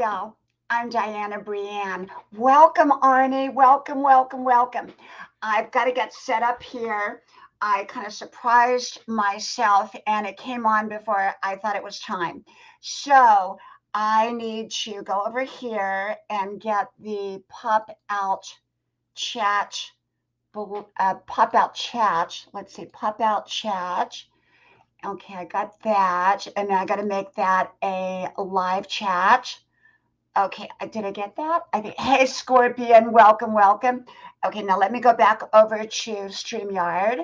y'all. I'm Dianna Brianne. Welcome, Arnie. Welcome, welcome, welcome. I've got to get set up here. I kind of surprised myself and it came on before I thought it was time. So I need to go over here and get the chat, pop out chat. Let's see, pop out chat. Okay, I got that. And now I got to make that a live chat. Okay, did I get that? I think, hey, Scorpion, welcome, welcome. Okay, now let me go back over to StreamYard.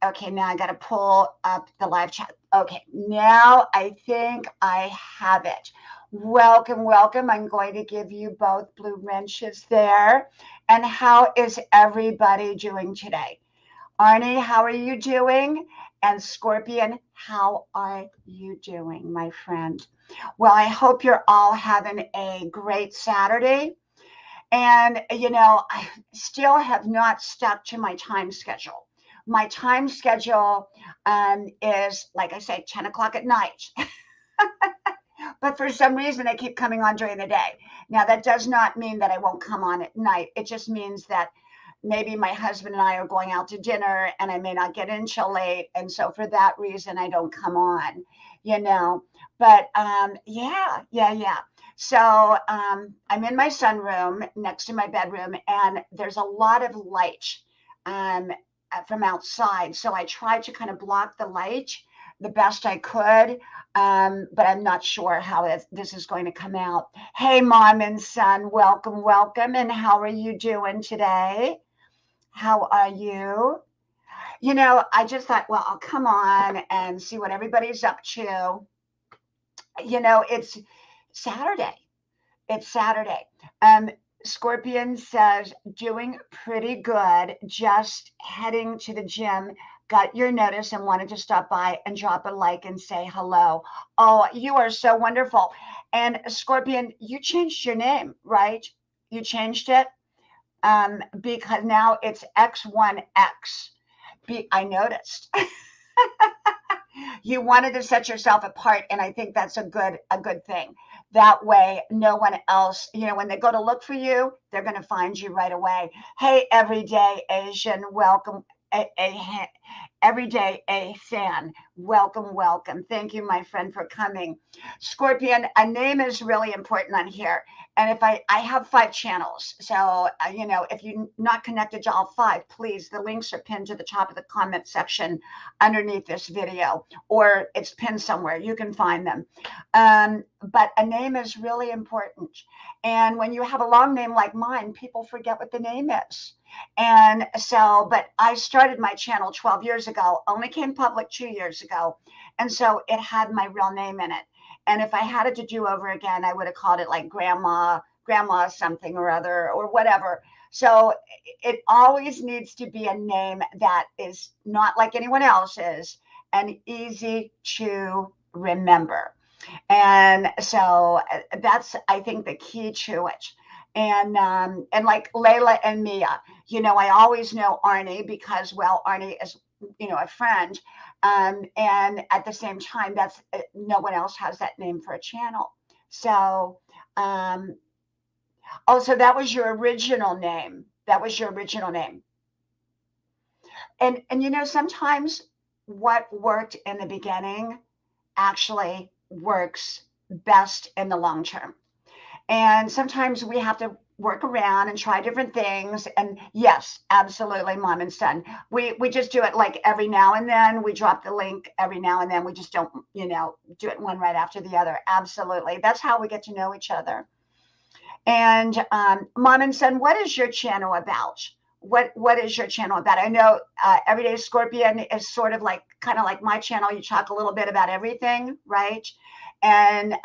Okay, now I got to pull up the live chat. Okay, now I think I have it. Welcome, welcome. I'm going to give you both blue wrenches there. And how is everybody doing today? Arnie, how are you doing? And Scorpion, how are you doing, my friend? Well, I hope you're all having a great Saturday. And, I still have not stuck to my time schedule. My time schedule is, like I say, 10 o'clock at night. But for some reason, I keep coming on during the day. Now, that does not mean that I won't come on at night. It just means that maybe my husband and I are going out to dinner and I may not get in till late. And so for that reason, I don't come on, But yeah. So I'm in my sunroom next to my bedroom and there's a lot of light um, from outside. So I tried to kind of block the light the best I could, but I'm not sure how this is going to come out. Hey, mom and son, welcome, welcome. And how are you doing today? How are you? I just thought, well, I'll come on and see what everybody's up to. It's Saturday. It's Saturday. Scorpion says, doing pretty good. Just heading to the gym. Got your notice and wanted to stop by and drop a like and say hello. Oh, you are so wonderful. And Scorpion, you changed your name, right? You changed it because now it's X1X. I noticed. You wanted to set yourself apart, and I think that's a good thing. That way, no one else, when they go to look for you, they're going to find you right away. Hey, everyday Asian, welcome. Everyday a fan, welcome, welcome. Thank you, my friend, for coming. Scorpion, a name is really important on here. And if I have 5 channels, so if you're not connected to all 5, please, the links are pinned to the top of the comment section underneath this video, or it's pinned somewhere. You can find them. But a name is really important. And when you have a long name like mine, people forget what the name is. And so, but I started my channel 12 years ago, only came public 2 years ago. And so it had my real name in it. And if I had it to do over again, I would have called it like grandma something or other or whatever. So it always needs to be a name that is not like anyone else's and easy to remember. And so that's, I think, the key to it. And like Layla and Mia, I always know Arnie because, well, Arnie is, a friend. And at the same time, that's no one else has that name for a channel. So, so that was your original name. That was your original name. And sometimes what worked in the beginning actually works best in the long term. And sometimes we have to work around and try different things. And yes, absolutely, mom and son. We just do it like every now and then. We drop the link every now and then. We just don't, do it one right after the other. Absolutely. That's how we get to know each other. And mom and son, what is your channel about? What is your channel about? I know Everyday Scorpion is sort of like kind of like my channel. You talk a little bit about everything, right? And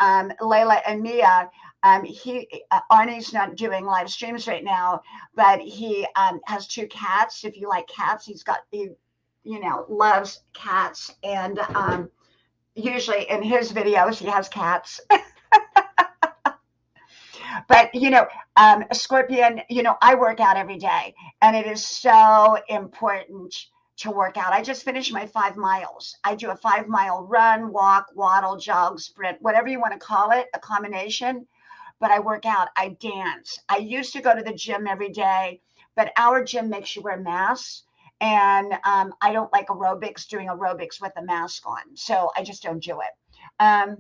Layla and Mia, Arnie's not doing live streams right now, but he has 2 cats. If you like cats, he loves cats. And usually in his videos, he has cats. But, Scorpion, I work out every day and it is so important to work out. I just finished my 5 miles. I do a 5-mile run, walk, waddle, jog, sprint, whatever you want to call it, a combination. but I work out, I dance. I used to go to the gym every day, but our gym makes you wear masks. And I don't like aerobics, doing aerobics with a mask on. So I just don't do it.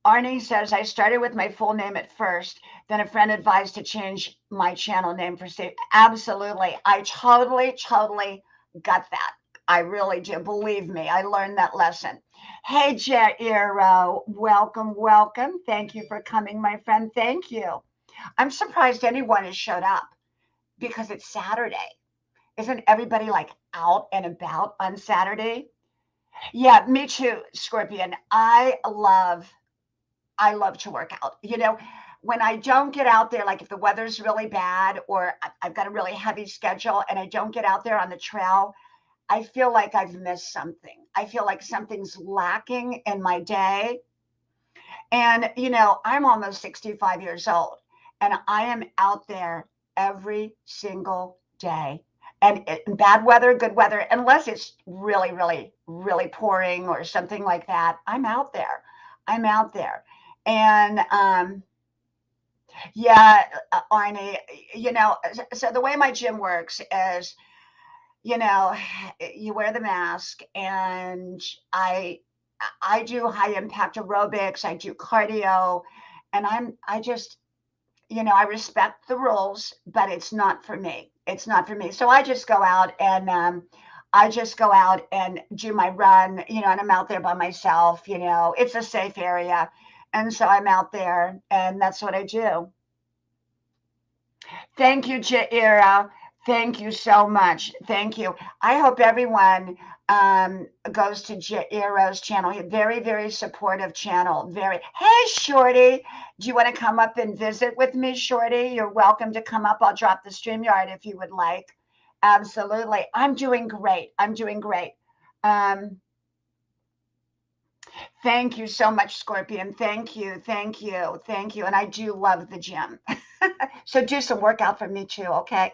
Arnie says, I started with my full name at first, then a friend advised to change my channel name for safety. Absolutely. I totally got that. I really do. Believe me, I learned that lesson. Hey, Jairo, welcome. Thank you for coming, my friend. Thank you. I'm surprised anyone has showed up because it's Saturday. Isn't everybody like out and about on Saturday? Yeah, me too, Scorpion. I love to work out. When I don't get out there, like if the weather's really bad or I've got a really heavy schedule and I don't get out there on the trail, I feel like I've missed something. I feel like something's lacking in my day. And, I'm almost 65 years old and I am out there every single day. And bad weather, good weather, unless it's really, really, really pouring or something like that, I'm out there. I'm out there. And yeah, Arnie, so the way my gym works is, you know, you wear the mask, and I do high impact aerobics, I do cardio, and I just, I respect the rules, but it's not for me. It's not for me. So I just go out and do my run, and I'm out there by myself. It's a safe area. And so I'm out there and that's what I do. Thank you, Jaira. Thank you so much. Thank you. I hope everyone goes to Jaira's channel. Very, very supportive channel. Hey, Shorty. Do you want to come up and visit with me, Shorty? You're welcome to come up. I'll drop the StreamYard if you would like. Absolutely. I'm doing great. I'm doing great. Thank you so much, Scorpion. Thank you. Thank you. Thank you. And I do love the gym. So do some workout for me too, okay?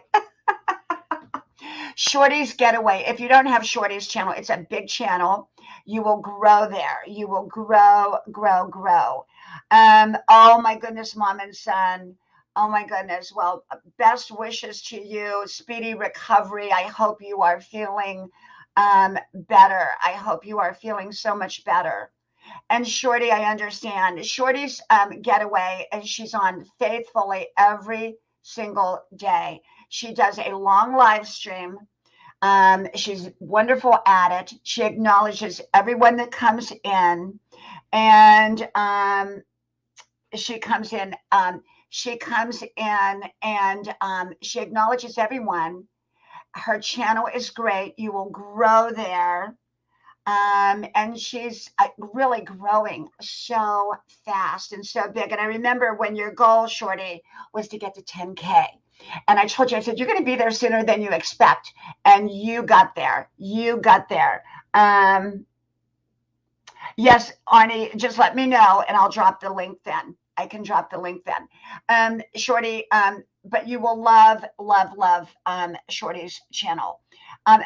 Shorty's Getaway. If you don't have Shorty's channel, it's a big channel. You will grow there. You will grow, grow, grow. Oh my goodness, mom and son. Oh my goodness. Well, best wishes to you. Speedy recovery. I hope you are feeling better. I hope you are feeling so much better. And Shorty, I understand. Shorty's Getaway, and she's on faithfully every single day. She does a long live stream. She's wonderful at it. She acknowledges everyone that comes in, and she comes in. She comes in, and she acknowledges everyone. Her channel is great. You will grow there. And she's really growing so fast and so big. And I remember when your goal, Shorty, was to get to 10K. And I told you, I said, you're going to be there sooner than you expect. And you got there. You got there. Yes, Arnie, just let me know and I'll drop the link then. I can drop the link then. Shorty, but you will love, love, love Shorty's channel.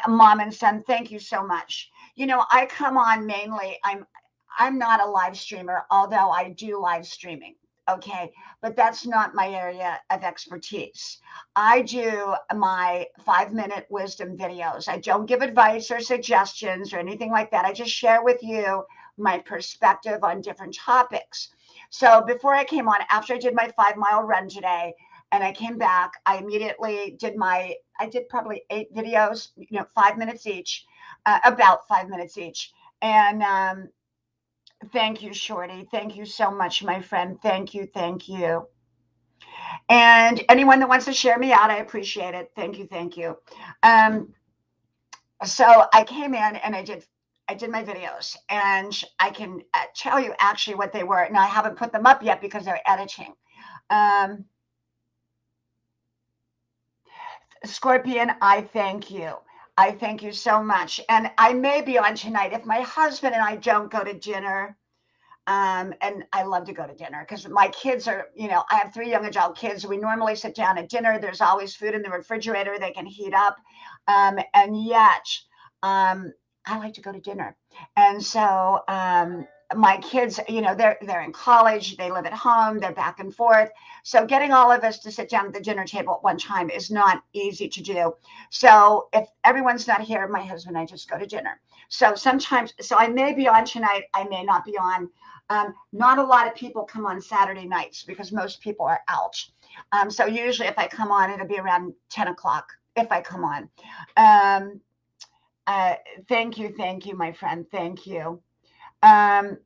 Mom and son, thank you so much. I come on mainly, I'm not a live streamer, although I do live streaming. Okay, but that's not my area of expertise. I do my 5-minute wisdom videos. I don't give advice or suggestions or anything like that. I just share with you my perspective on different topics. So before I came on, after I did my 5-mile run today, and I came back, I immediately I did probably 8 videos, 5 minutes each, about 5 minutes each. And thank you, Shorty. Thank you so much, my friend. Thank you. Thank you. And anyone that wants to share me out, I appreciate it. Thank you. Thank you. So I came in and I did my videos, and I can tell you actually what they were. Now I haven't put them up yet because they're editing. Scorpion, I thank you. I thank you so much. And I may be on tonight if my husband and I don't go to dinner. And I love to go to dinner because my kids are, I have 3 young adult kids. We normally sit down at dinner. There's always food in the refrigerator they can heat up. And yet, I like to go to dinner. And so my kids, they're in college, they live at home, they're back and forth. So getting all of us to sit down at the dinner table at one time is not easy to do. So if everyone's not here, my husband and I just go to dinner. So sometimes, so I may be on tonight, I may not be on. Not a lot of people come on Saturday nights because most people are out. So usually if I come on, it'll be around 10 o'clock if I come on. Uh, thank you, my friend. Thank you. Um,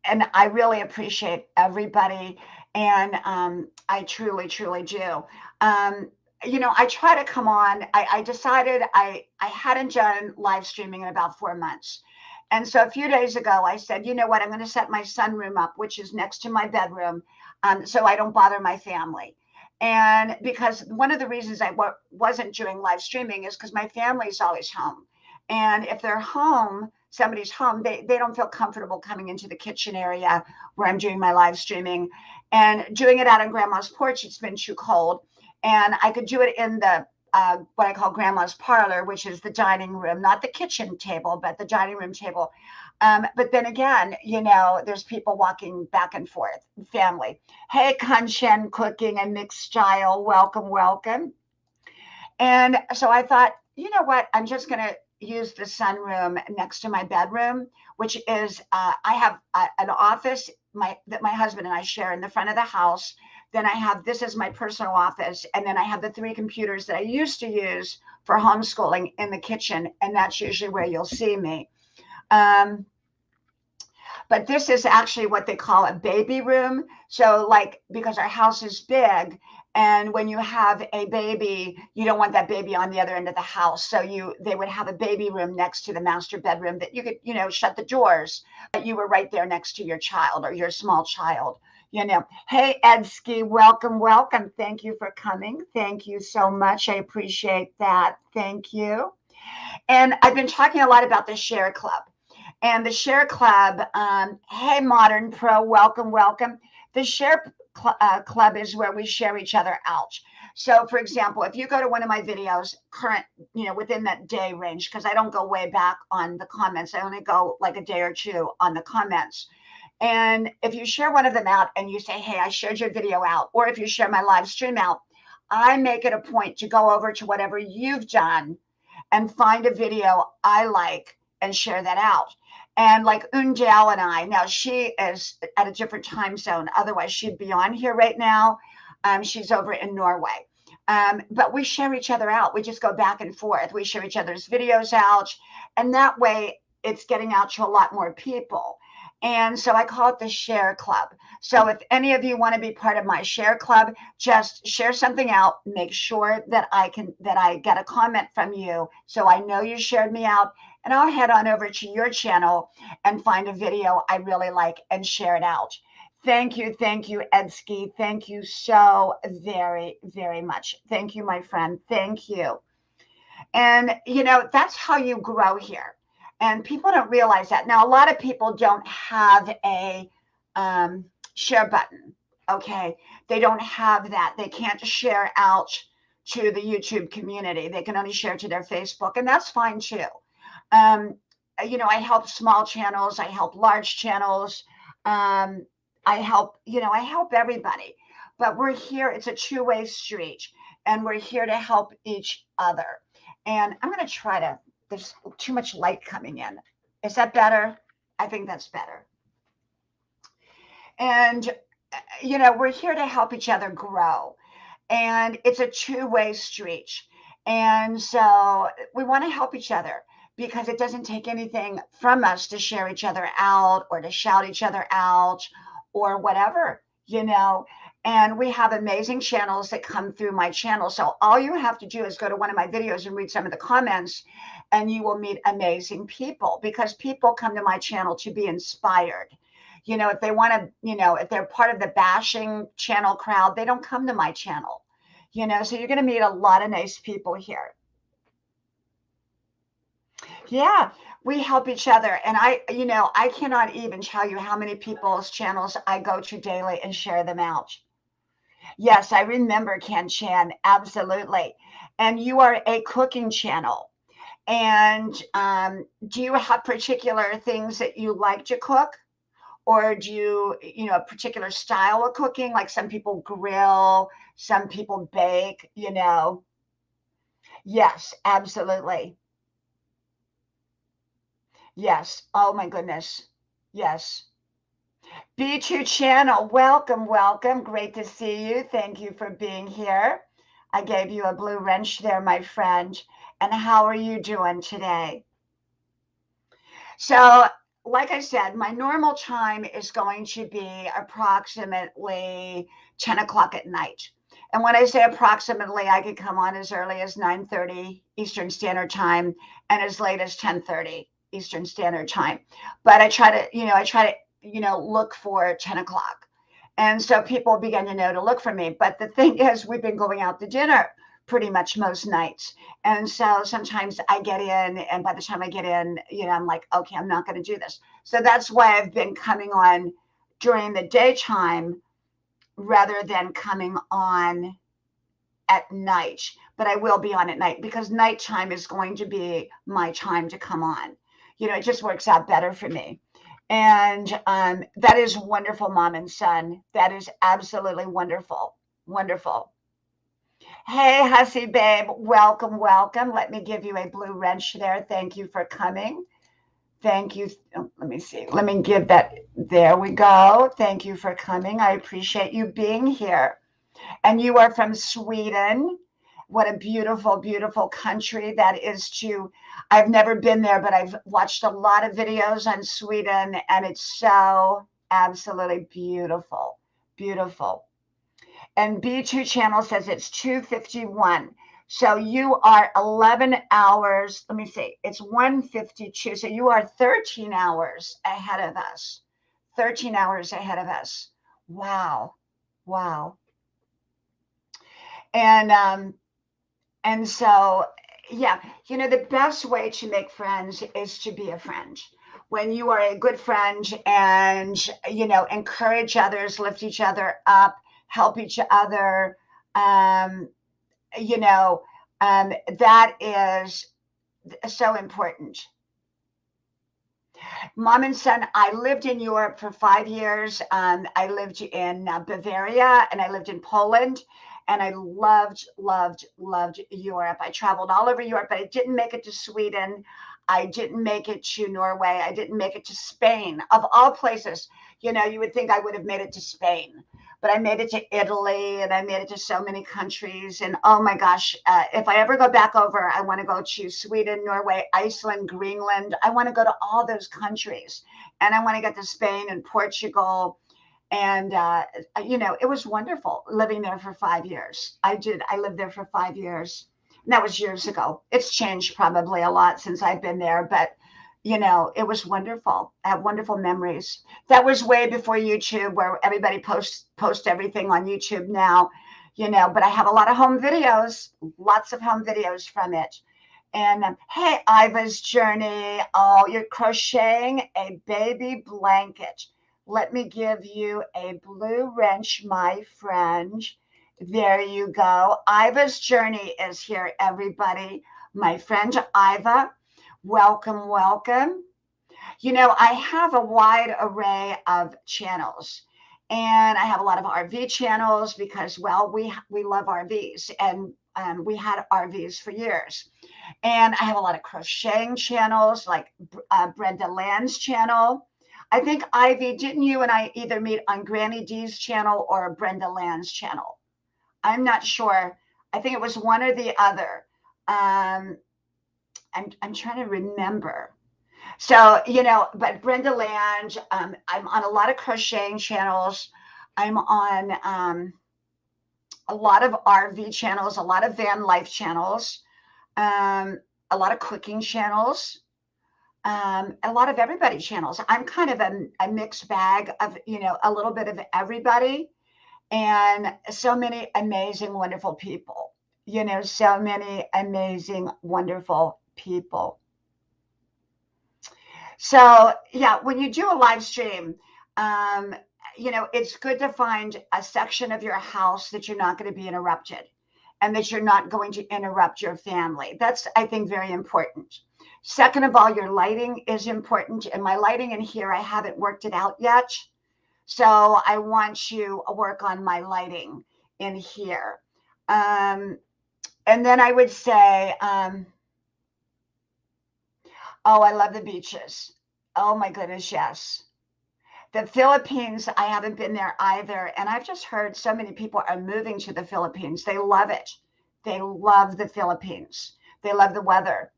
and I really appreciate everybody. And I truly, truly do. I try to come on. I decided I hadn't done live streaming in about 4 months. And so a few days ago, I said, you know what, I'm going to set my sunroom up, which is next to my bedroom, so I don't bother my family. And because one of the reasons I wasn't doing live streaming is because my family's always home. And if they're home, somebody's home, they don't feel comfortable coming into the kitchen area where I'm doing my live streaming. And doing it out on grandma's porch, it's been too cold. And I could do it in the what I call grandma's parlor, which is the dining room, not the kitchen table, but the dining room table. But then again, there's people walking back and forth, family. Hey, Kanshen Cooking and Mixed Style, welcome, welcome. And so I thought, you know what, I'm just going to use the sunroom next to my bedroom, which is I have an office that my husband and I share in the front of the house. Then I have this as my personal office, and then I have the 3 computers that I used to use for homeschooling in the kitchen, and that's usually where you'll see me. But this is actually what they call a baby room. So because our house is big, and when you have a baby, you don't want that baby on the other end of the house. So they would have a baby room next to the master bedroom that you could, shut the doors, but you were right there next to your child or your small child. Hey, Edsky, welcome, welcome. Thank you for coming. Thank you so much. I appreciate that. Thank you. And I've been talking a lot about the Share Club. And the Share Club, hey, Modern Pro, welcome, welcome. The Share Club is where we share each other out. So, for example, if you go to one of my videos, within that day range, because I don't go way back on the comments, I only go like a day or two on the comments. And if you share one of them out and you say, hey, I shared your video out, or if you share my live stream out, I make it a point to go over to whatever you've done and find a video I like and share that out. And like Unjal and I, now she is at a different time zone. Otherwise, she'd be on here right now. She's over in Norway. But we share each other out. We just go back and forth. We share each other's videos out. And that way, it's getting out to a lot more people. And so I call it the Share Club. So if any of you want to be part of my Share Club, just share something out. Make sure that I get a comment from you so I know you shared me out. And I'll head on over to your channel and find a video I really like and share it out. Thank you, Edsky. Thank you so very, very much. Thank you, my friend. Thank you. And, that's how you grow here. And people don't realize that. Now, a lot of people don't have a share button, okay? They don't have that. They can't share out to the YouTube community. They can only share to their Facebook, and that's fine too. I help small channels. I help large channels. I help everybody. But we're here. It's a two-way street, and we're here to help each other. And I'm going to try to, there's too much light coming in. Is that better? I think that's better. And, we're here to help each other grow. And it's a two-way street. And so we want to help each other because it doesn't take anything from us to share each other out or to shout each other out or whatever, And we have amazing channels that come through my channel. So all you have to do is go to one of my videos and read some of the comments, and you will meet amazing people because people come to my channel to be inspired. If they want to, if they're part of the bashing channel crowd, they don't come to my channel, so you're going to meet a lot of nice people here. Yeah, we help each other. And I cannot even tell you how many people's channels I go to daily and share them out. Yes, I remember Ken Chan. Absolutely. And you are a cooking channel. And do you have particular things that you like to cook? Or do you know, a particular style of cooking? Like some people grill, some people bake, you know. Yes, absolutely. Yes. Oh my goodness. Yes. B2 channel, welcome, welcome. Great to see you. Thank you for being here. I gave you a blue wrench there, my friend. And how are you doing today? So, like I said, my normal time is going to be approximately 10 o'clock at night. And when I say approximately, I could come on as early as 9:30 Eastern Standard Time and as late as 10:30 Eastern Standard Time. But I try to, look for 10 o'clock. And so people begin to know to look for me. But the thing is, we've been going out to dinner pretty much most nights. And so sometimes I get in, and by the time I get in, I'm like, okay, I'm not going to do this. So that's why I've been coming on during the daytime rather than coming on at night. But I will be on at night because nighttime is going to be my time to come on. It just works out better for me. And that is wonderful, mom and son. That is absolutely wonderful. Wonderful. Hey, Hussy babe, welcome, welcome. Let me give you a blue wrench there. Thank you for coming. Thank you. Oh, let me see. Let me give that. There we go. Thank you for coming. I appreciate you being here. And you are from Sweden. What a beautiful, beautiful country that is to. I've never been there, but I've watched a lot of videos on Sweden, and it's so absolutely beautiful. Beautiful. And B2 channel says it's 2:51. So you are 11 hours. Let me see. It's 1:52. So you are 13 hours ahead of us. 13 hours ahead of us. Wow. Wow. And so yeah, the best way to make friends is to be a friend. When you are a good friend and, encourage others, lift each other up, help each other, um, you know, that is so important. Mom and son, I lived in Europe for 5 years. I lived in Bavaria and I lived in Poland. And I loved, loved, loved Europe. I traveled all over Europe, but I didn't make it to Sweden. I didn't make it to Norway. I didn't make it to Spain. Of all places, you would think I would have made it to Spain, but I made it to Italy and I made it to so many countries. And oh my gosh, if I ever go back over, I want to go to Sweden, Norway, Iceland, Greenland. I want to go to all those countries. And I want to get to Spain and Portugal. And, it was wonderful living there for 5 years. I lived there for 5 years. And that was years ago. It's changed probably a lot since I've been there, but it was wonderful. I have wonderful memories. That was way before YouTube, where everybody post everything on YouTube now, but I have a lot of home videos, lots of home videos from it. And hey, Iva's journey. Oh, you're crocheting a baby blanket. Let me give you a blue wrench, my friend. There you go. Iva's journey is here, everybody. My friend Iva, welcome, welcome. I have a wide array of channels. And I have a lot of RV channels because, well, we love RVs and we had RVs for years. And I have a lot of crocheting channels like Brenda Land's channel. I think, Ivy, didn't you and I either meet on Granny D's channel or Brenda Land's channel? I'm not sure. I think it was one or the other. I'm trying to remember. So, but Brenda Land, I'm on a lot of crocheting channels. I'm on a lot of RV channels, a lot of van life channels, a lot of cooking channels, a lot of everybody channels. I'm kind of a mixed bag of, a little bit of everybody and so many amazing, wonderful people, so many amazing, wonderful people. So yeah, when you do a live stream, it's good to find a section of your house that you're not going to be interrupted. and that you're not going to interrupt your family. That's, I think, very important. Second of all, your lighting is important. And my lighting in here, I haven't worked it out yet. So I want to work on my lighting in here. And then I would say, oh, I love the beaches. Oh my goodness, yes. The Philippines, I haven't been there either. And I've just heard so many people are moving to the Philippines. They love it. They love the Philippines. They love the weather.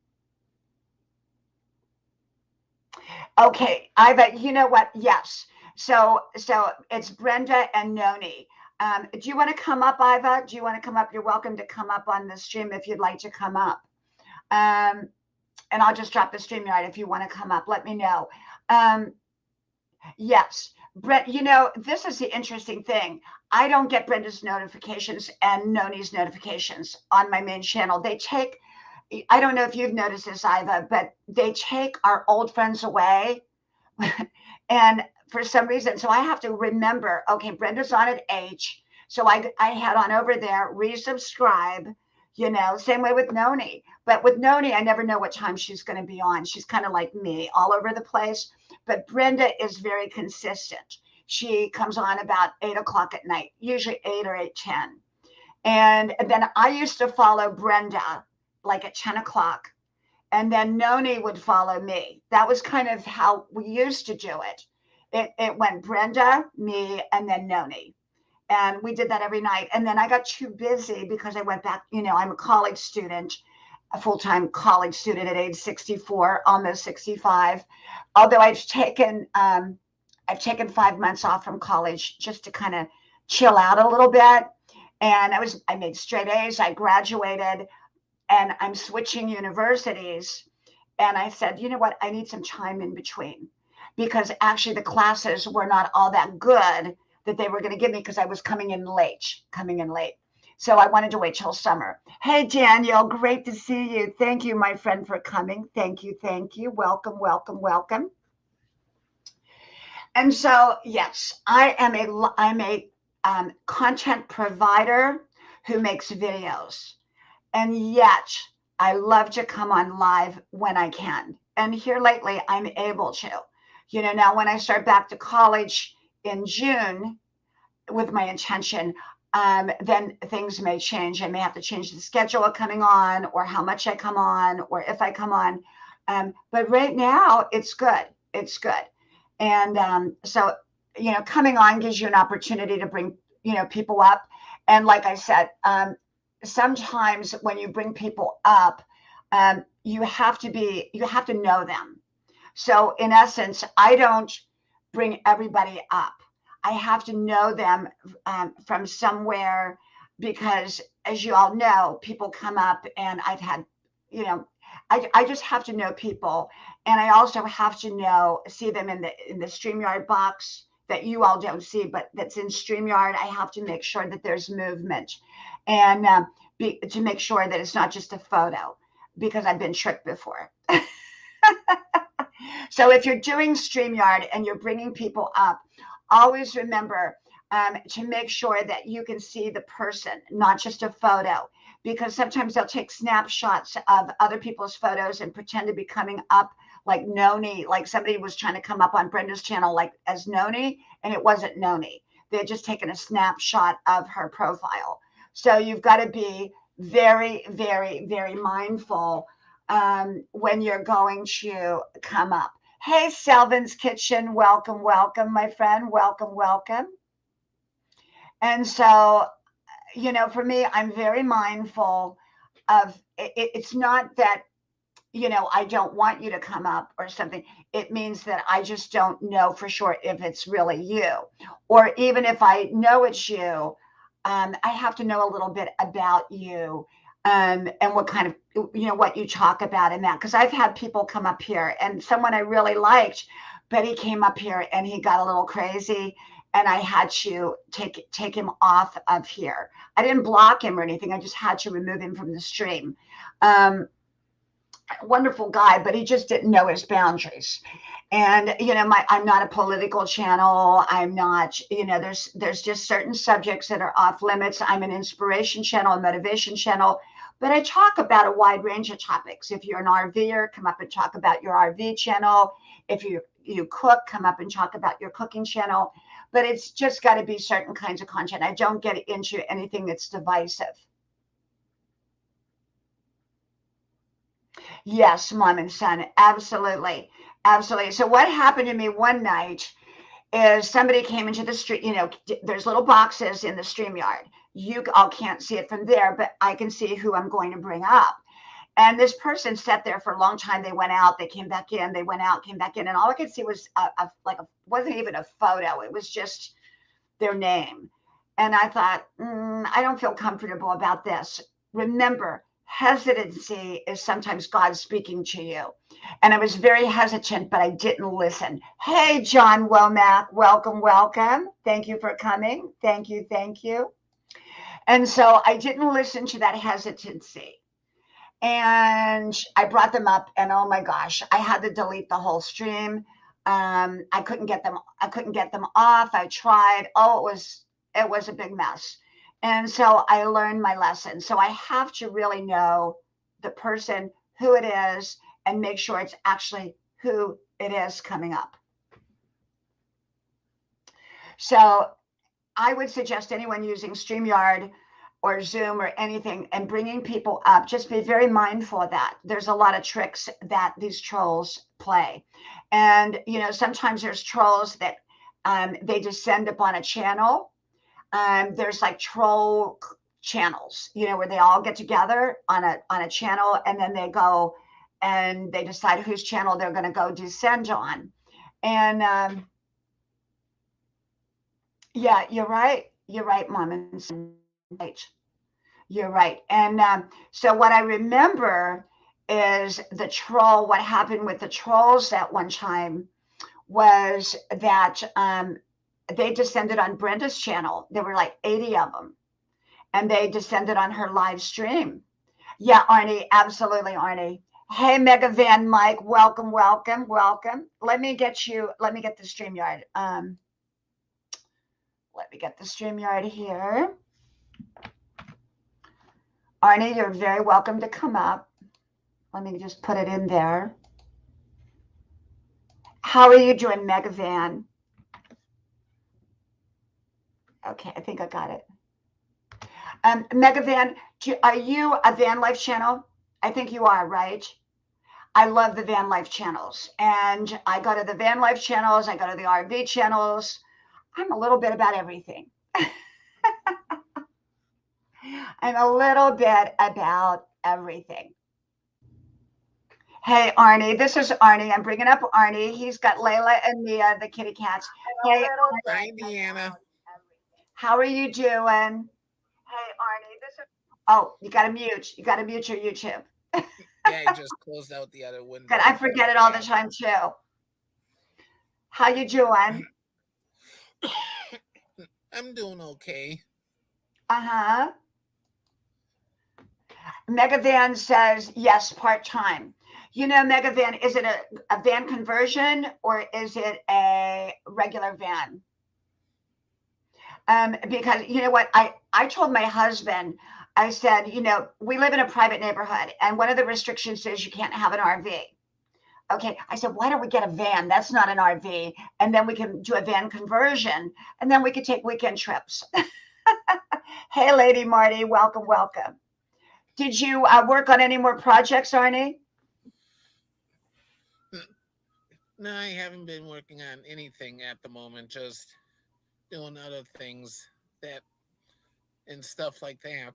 Okay, Iva, you know what? Yes. So it's Brenda and Noni. Do you want to come up, Iva? Do you want to come up? You're welcome to come up on the stream if you'd like to come up. And I'll just drop the StreamYard if you want to come up. Let me know. Yes, Brent, this is the interesting thing. I don't get Brenda's notifications and Noni's notifications on my main channel. I don't know if you've noticed this, Iva, but they take our old friends away. And for some reason, so I have to remember, okay, Brenda's on at H. So I head on over there, resubscribe, same way with Noni. But with Noni, I never know what time she's going to be on. She's kind of like me, all over the place. But Brenda is very consistent. She comes on about 8 o'clock at night, usually 8 or 8:10. And then I used to follow Brenda like at 10 o'clock. And then Noni would follow me. That was kind of how we used to do it. It went Brenda, me, and then Noni. And we did that every night. And then I got too busy because I went back, I'm a college student, a full-time college student at age 64, almost 65. Although I've taken 5 months off from college just to kind of chill out a little bit. And I made straight A's. I graduated, and I'm switching universities. And I said, you know what? I need some time in between, because actually the classes were not all that good that they were going to give me, because I was coming in late. So I wanted to wait till summer. Hey, Daniel, great to see you. Thank you, my friend, for coming. Thank you. Welcome. And so, yes, I'm a content provider who makes videos. And yet I love to come on live when I can. And here lately, I'm able to. Now when I start back to college in June with my intention, then things may change. I may have to change the schedule of coming on, or how much I come on, or if I come on. But right now, it's good. And so, coming on gives you an opportunity to bring, people up. And like I said, sometimes when you bring people up, you have to know them. So in essence, I don't bring everybody up. I have to know them from somewhere, because as you all know, people come up, and I've had, I just have to know people. And I also have to see them in the StreamYard box that you all don't see, but that's in StreamYard. I have to make sure that there's movement, and to make sure that it's not just a photo, because I've been tricked before. So if you're doing StreamYard and you're bringing people up, always remember to make sure that you can see the person, not just a photo, because sometimes they'll take snapshots of other people's photos and pretend to be coming up like Noni, like somebody was trying to come up on Brenda's channel like as Noni, and it wasn't Noni. They had just taken a snapshot of her profile. So you've got to be very, very, very mindful when you're going to come up. Hey, Selvin's Kitchen, welcome, my friend, welcome. And so, for me, I'm very mindful of it. It's not that, I don't want you to come up or something. It means that I just don't know for sure if it's really you, or even if I know it's you, I have to know a little bit about you. And what kind of, what you talk about in that. Because I've had people come up here, and someone I really liked, but he came up here and he got a little crazy, and I had to take him off of here. I didn't block him or anything. I just had to remove him from the stream. wonderful guy, but he just didn't know his boundaries. And I'm not a political channel. I'm not, there's just certain subjects that are off limits. I'm an inspiration channel, a motivation channel, but I talk about a wide range of topics. If you're an RVer, come up and talk about your RV channel. If you cook, come up and talk about your cooking channel. But it's just got to be certain kinds of content. I don't get into anything that's divisive. Yes, mom and son, absolutely. Absolutely. So what happened to me one night is somebody came into the street. There's little boxes in the StreamYard. You all can't see it from there, but I can see who I'm going to bring up. And this person sat there for a long time. They went out, they came back in, they went out, came back in, and all I could see was wasn't even a photo. It was just their name. And I thought, I don't feel comfortable about this. Remember, hesitancy is sometimes God speaking to you. And I was very hesitant, but I didn't listen. Hey, John Womack, welcome, welcome. Thank you for coming. Thank you, thank you. And so I didn't listen to that hesitancy. And I brought them up, and oh my gosh, I had to delete the whole stream. I couldn't get them. I couldn't get them off. I tried. Oh, it was a big mess. And so I learned my lesson. So I have to really know the person, who it is, and make sure it's actually who it is coming up. So I would suggest anyone using StreamYard or Zoom or anything and bringing people up, just be very mindful of that. There's a lot of tricks that these trolls play. And, sometimes there's trolls that they descend upon a channel. There's like troll channels, where they all get together on a channel, and then they go and they decide whose channel they're going to go descend on. And yeah, you're right. You're right, Mom and son. Right. You're right. And so what I remember is what happened with the trolls that one time was that they descended on Brenda's channel. There were like 80 of them, and they descended on her live stream. Yeah, Arnie, absolutely, Arnie. Hey, Mega Van Mike, welcome, welcome, welcome. Let me get the StreamYard. Let me get the StreamYard here. Arnie, you're very welcome to come up. Let me just put it in there. How are you doing, Mega Van? Okay, I think I got it. Mega Van, are you a van life channel? I think you are, right? I love the van life channels. And I go to the van life channels. I go to the RV channels. I'm a little bit about everything. I'm a little bit about everything. Hey, Arnie, this is Arnie. I'm bringing up Arnie. He's got Layla and Mia, the kitty cats. Hey, hi, Dianna. How are you doing? Hey, Arnie, this is. Oh, you got to mute. You got to mute your YouTube. Yeah, I just closed out the other window. Good. I forget it all the time too. How you doing? I'm doing okay. Uh-huh. Megavan says yes, part-time. Megavan, is it a van conversion or is it a regular van? Because you know what, I told my husband, I said, we live in a private neighborhood, and one of the restrictions is you can't have an RV. Okay, I said, why don't we get a van? That's not an RV, and then we can do a van conversion, and then we could take weekend trips. Hey, Lady Marty, welcome, welcome. Did you work on any more projects, Arnie? No, I haven't been working on anything at the moment, just doing other things and stuff like that.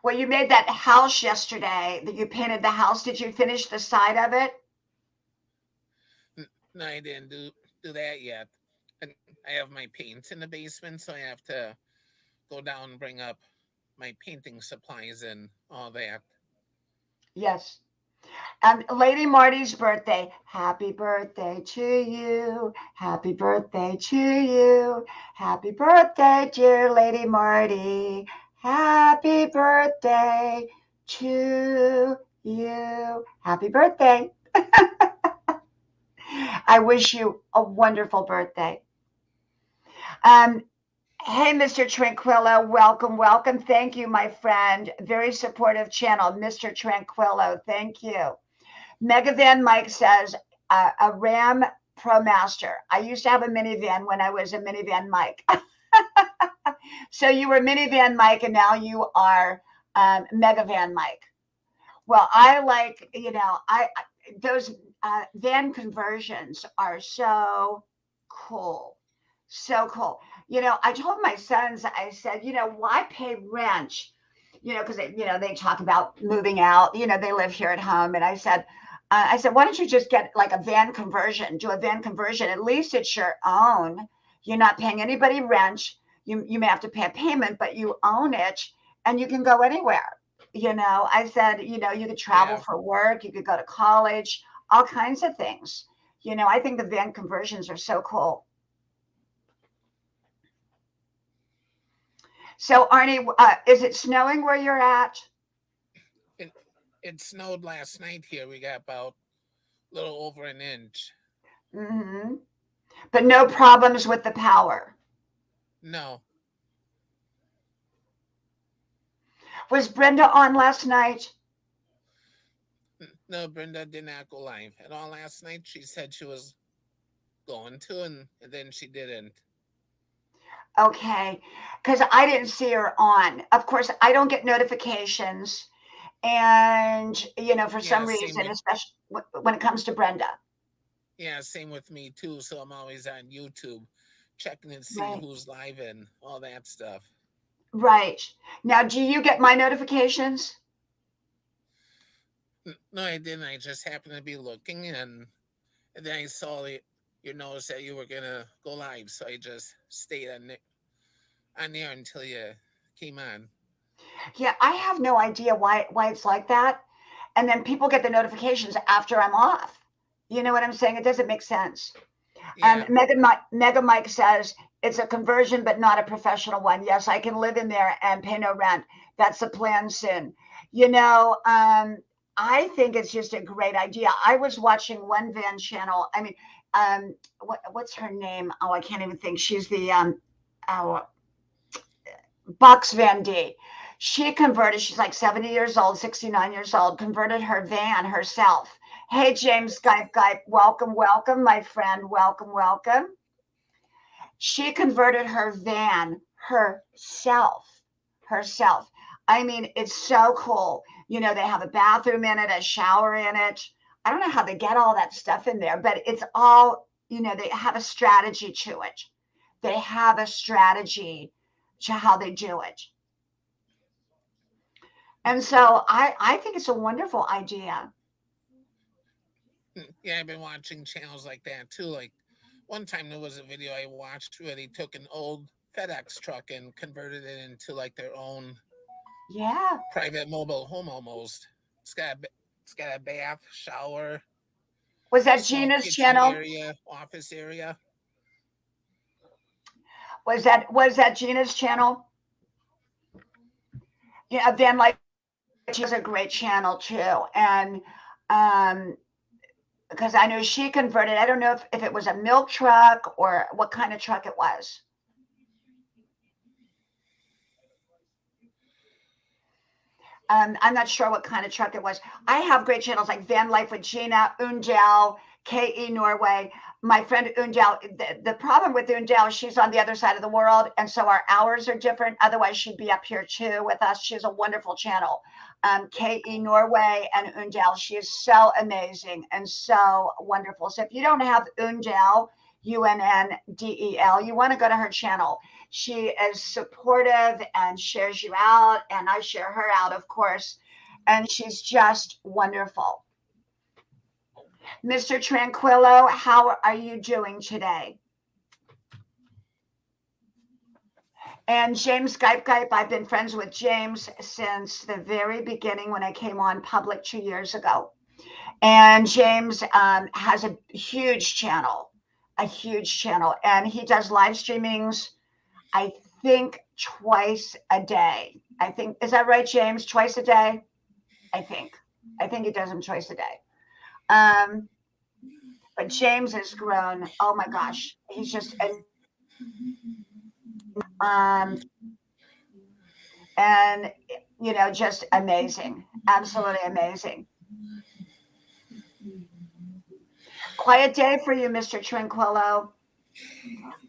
Well, you made that house yesterday that you painted the house. Did you finish the side of it? No, I didn't do that yet. And I have my paint in the basement, so I have to go down and bring up my painting supplies and all that. Yes. Lady Marty's birthday. Happy birthday to you. Happy birthday to you. Happy birthday, dear Lady Marty. Happy birthday to you. Happy birthday. I wish you a wonderful birthday. Um, hey, Mr. Tranquillo, welcome, welcome. Thank you, my friend. Very supportive channel, Mr. Tranquillo. Thank you. Megavan Mike says, a Ram Pro Master. I used to have a minivan when I was a minivan Mike. So you were minivan Mike, and now you are Megavan Mike. Well, I like, I those van conversions are so cool. So cool. I told my sons, I said, why pay rent? Because they talk about moving out. They live here at home, and I said, why don't you just get like a van conversion? Do a van conversion. At least it's your own. You're not paying anybody rent. You may have to pay a payment, but you own it, and you can go anywhere. I said, you could travel Yeah. for work, you could go to college, all kinds of things. I think the van conversions are so cool. So, Arnie, is it snowing where you're at? It it snowed last night here. We got about a little over an inch. Hmm. But no problems with the power. No, Was Brenda on last night? no, Brenda did not go live at all last night. She said she was going to, and then she didn't. Okay, because I didn't see her on. Of course, I don't get notifications. And, for Yeah, some same reason, with especially when it comes to Brenda. yeah, same with me too. So I'm always on YouTube checking and see Right. who's live and all that stuff. Right. Now, do you get my notifications? No, I didn't. I just happened to be looking, and then I saw your notice that you were gonna go live, so I just stayed on there until you came on. Yeah, I have no idea why it's like that. And then people get the notifications after I'm off. You know what I'm saying? It doesn't make sense. Yeah, Mega Mike says it's a conversion, but not a professional one. Yes, I can live in there and pay no rent. That's the plan soon. You know, um, I think it's just a great idea. I was watching one van channel. I mean, what's her name? Oh, I can't even think. She's the oh, Box Van D. She converted, she's like 70 years old, 69 years old, converted her van herself. Hey, James Skype, welcome, welcome, my friend. Welcome, welcome. She converted her van herself. Herself. I mean, it's so cool. They have a bathroom in it, a shower in it. I don't know how they get all that stuff in there, but it's all, they have a strategy to it. They have a strategy to how they do it. And so I think it's a wonderful idea. yeah. I've been watching channels like that too. Like one time there was a video I watched where they took an old FedEx truck and converted it into like their own Yeah. private mobile home almost. It's got a bath, shower, Was that small Gina's kitchen channel? area, office area. Was that Gina's channel? Yeah, Van like she has a great channel too. And um because I know she converted, I don't know if it was a milk truck or what kind of truck it was. I'm not sure what kind of truck it was. I have great channels like Van Life with Gina, Undel, KE Norway. My friend Undel, the problem with Undel, she's on the other side of the world, and so our hours are different. Otherwise, she'd be up here too with us. She's a wonderful channel. KE Norway and Undel, she is so amazing and so wonderful. So if you don't have Undel, Unndel, you want to go to her channel. She is supportive and shares you out, and I share her out, of course. And she's just wonderful. Mr. Tranquillo, how are you doing today? And James Skype, I've been friends with James since the very beginning when I came on public 2 years ago. And James has a huge channel, and he does live streamings, I think twice a day. I think, is that right, James? Twice a day? I think. I think he does them twice a day. Um, but James has grown. Oh my gosh, he's just and just amazing, absolutely amazing. Quiet day for you, Mr. Tranquillo.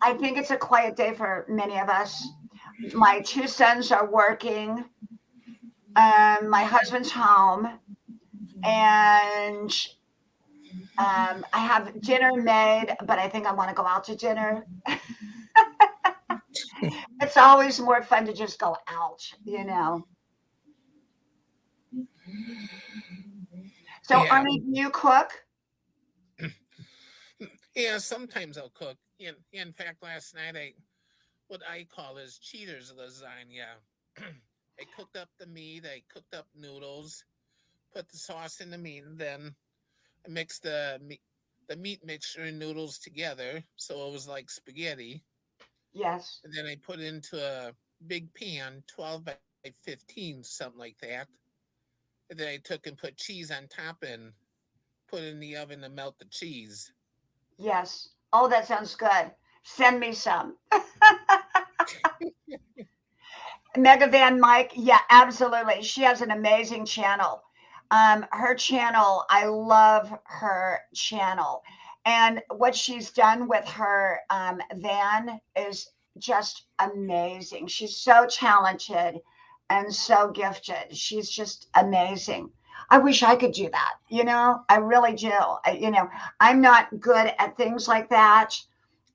I think it's a quiet day for many of us. My two sons are working. My husband's home, and I have dinner made, but I think I want to go out to dinner. It's always more fun to just go out. So, Yeah. Arnie, do you cook? Yeah, sometimes I'll cook. In fact, last night I what I call is cheaters lasagna. I cooked up the meat, I cooked up noodles, put the sauce in the meat, and then I mixed the meat mixture and noodles together, so it was like spaghetti. Yes, And then I put it into a big pan, 12 by 15, something like that. And then I took and put cheese on top and put it in the oven to melt the cheese. yes. Oh, that sounds good. Send me some. Mega Van Mike, yeah, absolutely. She has an amazing channel. Her channel, I love her channel. And what she's done with her van is just amazing. She's so talented and so gifted. She's just amazing. I wish I could do that. I really do. I'm not good at things like that.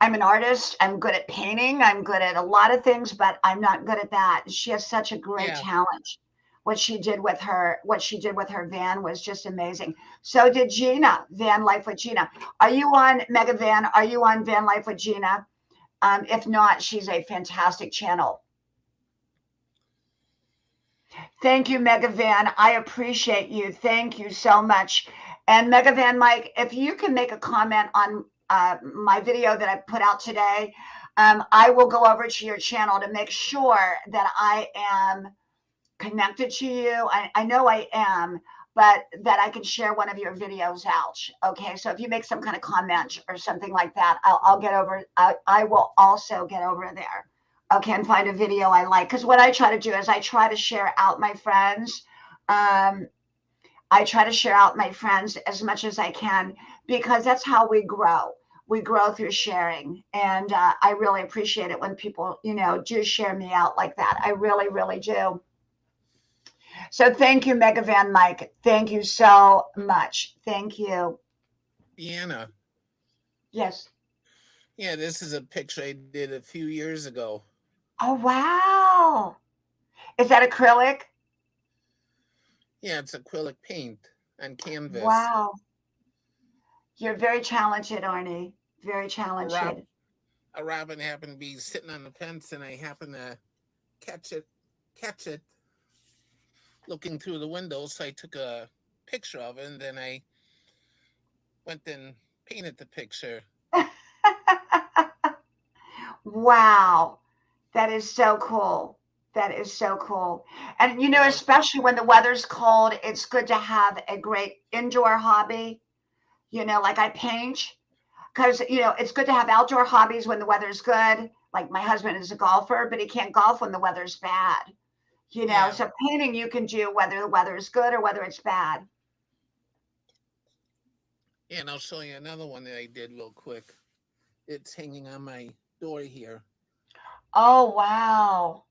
I'm an artist. I'm good at painting. I'm good at a lot of things, but I'm not good at that. She has such a great Yeah, talent. What she did with her van was just amazing. So did Gina, Van Life with Gina. Are you on Mega Van? Are you on Van Life with Gina? If not, she's a fantastic channel. Thank you, Mega Van. I appreciate you. Thank you so much. And Mega Van Mike, if you can make a comment on my video that I put out today, I will go over to your channel to make sure that I am connected to you. I know I am, but that I can share one of your videos out. Okay, so if you make some kind of comment or something like that, I'll get over. I will also get over there. Okay, and find a video I like. Because what I try to do is I try to share out my friends. Um, I try to share out my friends as much as I can because that's how we grow. We grow through sharing. And I really appreciate it when people, do share me out like that. I really, really do. So thank you, Megavan Mike. Thank you so much. Thank you. Dianna. Yes. Yeah, this is a picture I did a few years ago. Oh, wow. Is that acrylic? Yeah, it's acrylic paint on canvas. Wow. You're very talented, Arnie. Very A rob talented. a robin happened to be sitting on the fence, and I happened to catch it, catch it looking through the window. So I took a picture of it, and then I went and painted the picture. Wow. That is so cool. That is so cool. And You know, especially when the weather's cold, it's good to have a great indoor hobby. Like I paint, because it's good to have outdoor hobbies when the weather's good. Like my husband is a golfer, but he can't golf when the weather's bad. yeah, So painting you can do whether the weather is good or whether it's bad. and I'll show you another one that I did real quick. It's hanging on my door here. Oh, wow.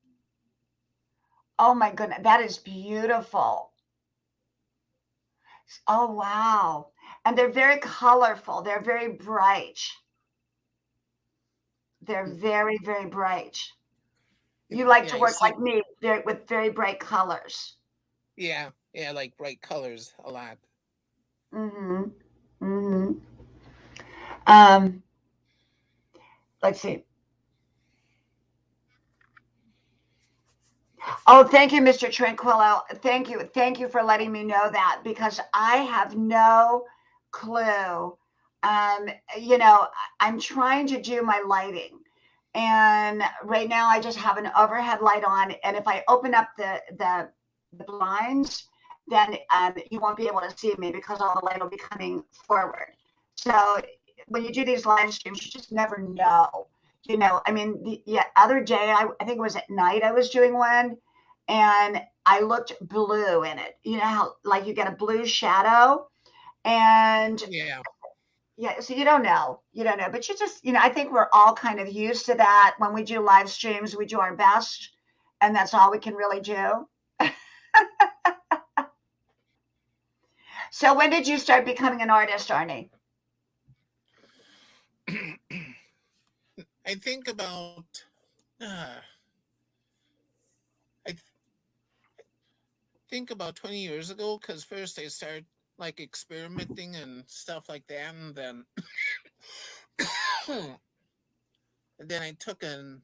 Oh my goodness, that is beautiful. Oh, wow. And they're very colorful. They're very bright. They're very, very bright. You like Yeah, to you work see, like me, with very bright colors. yeah, I like bright colors a lot. Mm-hmm. Mm-hmm. Um, let's see. Oh, thank you, Mr. Tranquillo. Thank you. Thank you for letting me know that because I have no clue. Um, you know, I'm trying to do my lighting. And right now I just have an overhead light on. And if I open up the blinds then you won't be able to see me because all the light will be coming forward. So when you do these live streams, you just never know. I mean, the other day, I think it was at night I was doing one, and I looked blue in it. You know how like you get a blue shadow, and Yeah. yeah, so you don't know, but I think we're all kind of used to that. When we do live streams, we do our best, and that's all we can really do. So when did you start becoming an artist, Arnie? I think about I think about 20 years ago, because first I started like experimenting and stuff like that, and then I took a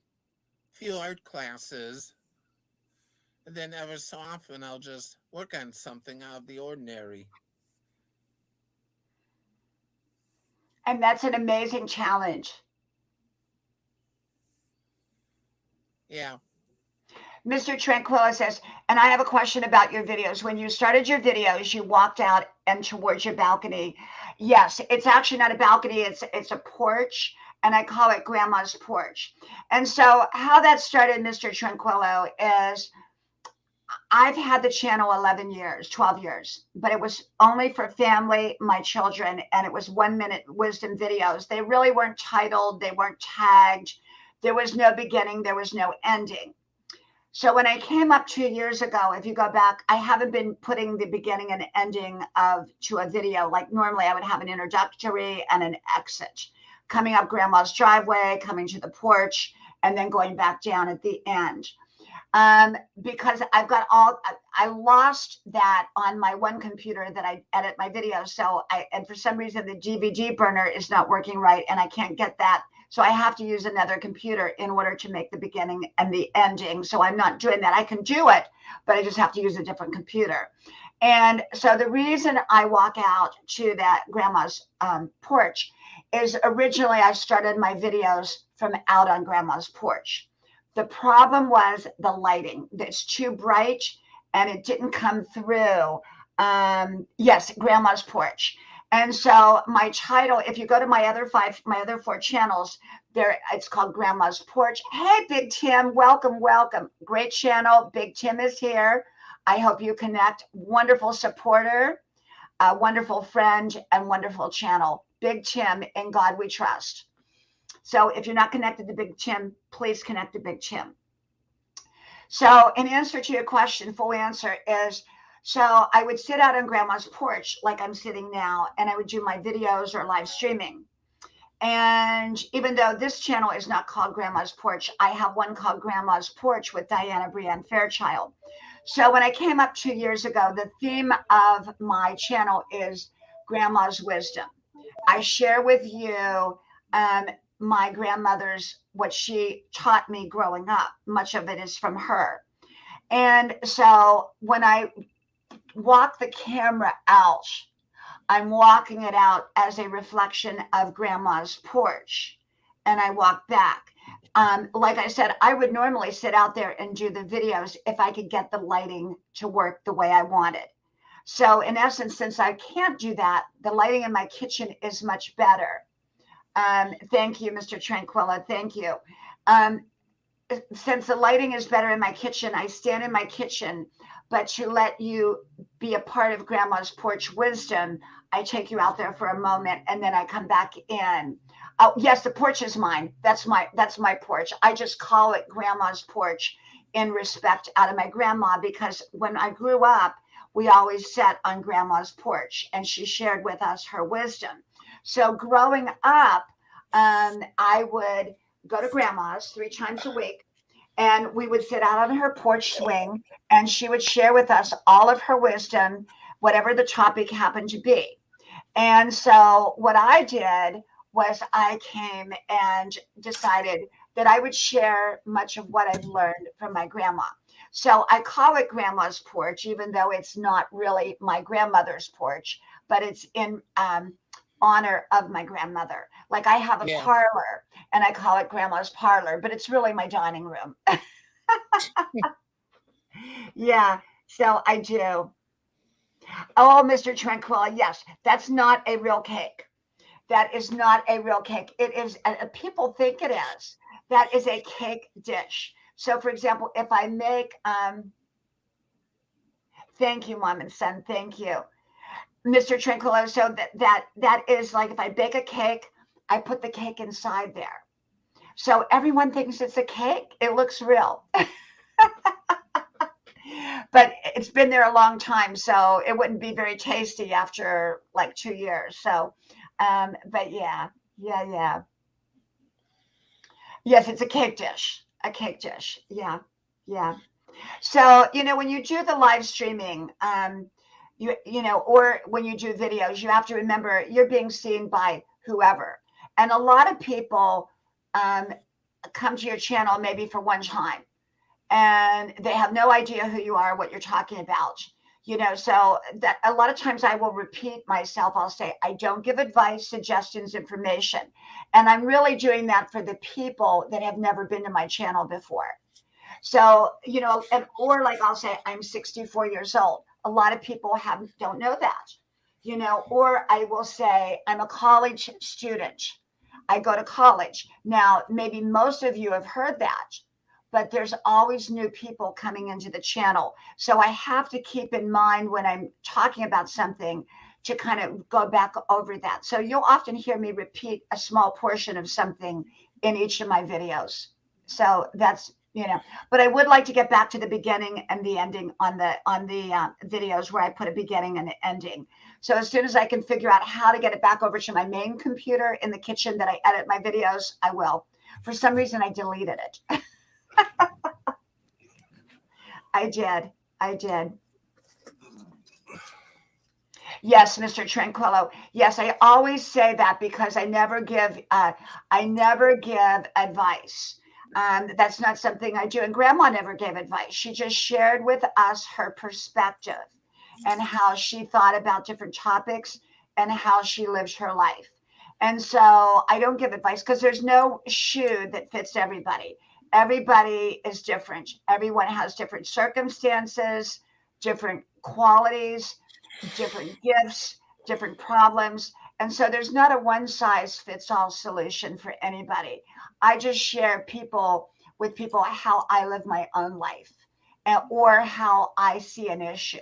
few art classes, and then ever so often I'll just work on something out of the ordinary. And that's an amazing challenge. Yeah. Mr. Tranquilla says, and I have a question about your videos. When you started your videos, you walked out and towards your balcony. Yes, it's actually not a balcony, it's a porch, and I call it Grandma's porch. And so how that started, Mr. Tranquillo, is I've had the channel 11 years, 12 years, but it was only for family, my children, and it was 1 minute wisdom videos. They really weren't titled, they weren't tagged. There was no beginning, there was no ending. So when I came up 2 years ago, if you go back, I haven't been putting the beginning and ending of to a video. Like normally I would have an introductory and an exit. Coming up grandma's driveway, coming to the porch, and then going back down at the end. Because I lost that on my one computer that I edit my videos. And for some reason the DVD burner is not working right and I can't get that. So I have to use another computer in order to make the beginning and the ending. So I'm not doing that. I can do it, but I just have to use a different computer. And so the reason I walk out to that grandma's porch is originally I started my videos from out on grandma's porch. The problem was the lighting. It's too bright and it didn't come through. Yes, grandma's porch. And so my title, if you go to my other four channels, there it's called Grandma's Porch. Hey, Big Tim, welcome, welcome. Great channel. Big Tim is here. I hope you connect. Wonderful supporter, a wonderful friend, and wonderful channel. Big Tim, in God we trust. So if you're not connected to Big Tim, please connect to Big Tim. So in answer to your question, full answer is, so I would sit out on grandma's porch like I'm sitting now, and I would do my videos or live streaming. And even though this channel is not called Grandma's Porch, I have one called Grandma's Porch with Dianna Brianne Fairchild. So when I came up 2 years ago, the theme of my channel is Grandma's Wisdom. I share with you my grandmother's, what she taught me growing up. Much of it is from her. And so when I walk the camera out, I'm walking it out as a reflection of grandma's porch. And I walk back. Like I said, I would normally sit out there and do the videos if I could get the lighting to work the way I wanted. So in essence, since I can't do that, the lighting in my kitchen is much better. Thank you, Mr. Tranquilla. Thank you. Since the lighting is better in my kitchen, I stand in my kitchen, but to let you be a part of grandma's porch wisdom, I take you out there for a moment and then I come back in. Oh, yes, the porch is mine. That's my porch. I just call it grandma's porch in respect out of my grandma, because when I grew up, we always sat on grandma's porch and she shared with us her wisdom. So growing up, I would go to grandma's 3 times a week and we would sit out on her porch swing and she would share with us all of her wisdom, whatever the topic happened to be. And so what I did was I came and decided that I would share much of what I've learned from my grandma. So I call it grandma's porch, even though it's not really my grandmother's porch, but it's in honor of my grandmother. Like I have a Yeah. parlor and I call it grandma's parlor, but it's really my dining room. Yeah, so I do. Oh, Mr. Tranquilla, yes, that's not a real cake. That is not a real cake. It is, people think it is. That is a cake dish. So, for example, if I make, thank you, mom and son, thank you, Mr. Tranquillo. So that is like if I bake a cake, I put the cake inside there. So everyone thinks it's a cake. It looks real, but it's been there a long time, so it wouldn't be very tasty after like 2 years. So, but yeah, yeah, yeah. Yes, it's a cake dish. A cake dish. Yeah. Yeah. So, when you do the live streaming, or when you do videos, you have to remember you're being seen by whoever. And a lot of people um, come to your channel maybe for one time and they have no idea who you are, what you're talking about. So that a lot of times I will repeat myself. I'll say, I don't give advice, suggestions, information. And I'm really doing that for the people that have never been to my channel before. So, or like I'll say, I'm 64 years old. A lot of people don't know that, or I will say, I'm a college student. I go to college. Now, maybe most of you have heard that, but there's always new people coming into the channel. So I have to keep in mind when I'm talking about something to kind of go back over that. So you'll often hear me repeat a small portion of something in each of my videos. So that's, but I would like to get back to the beginning and the ending on the videos where I put a beginning and an ending. So as soon as I can figure out how to get it back over to my main computer in the kitchen that I edit my videos, I will. For some reason, I deleted it. I did. I did. Yes, Mr. Tranquillo. Yes, I always say that because I never give advice. That's not something I do. And Grandma never gave advice. She just shared with us her perspective and how she thought about different topics and how she lives her life. And so I don't give advice because there's no shoe that fits everybody. Everybody is different. Everyone has different circumstances, different qualities, different gifts, different problems. And so there's not a one size fits all solution for anybody. I just share with people how I live my own life or how I see an issue,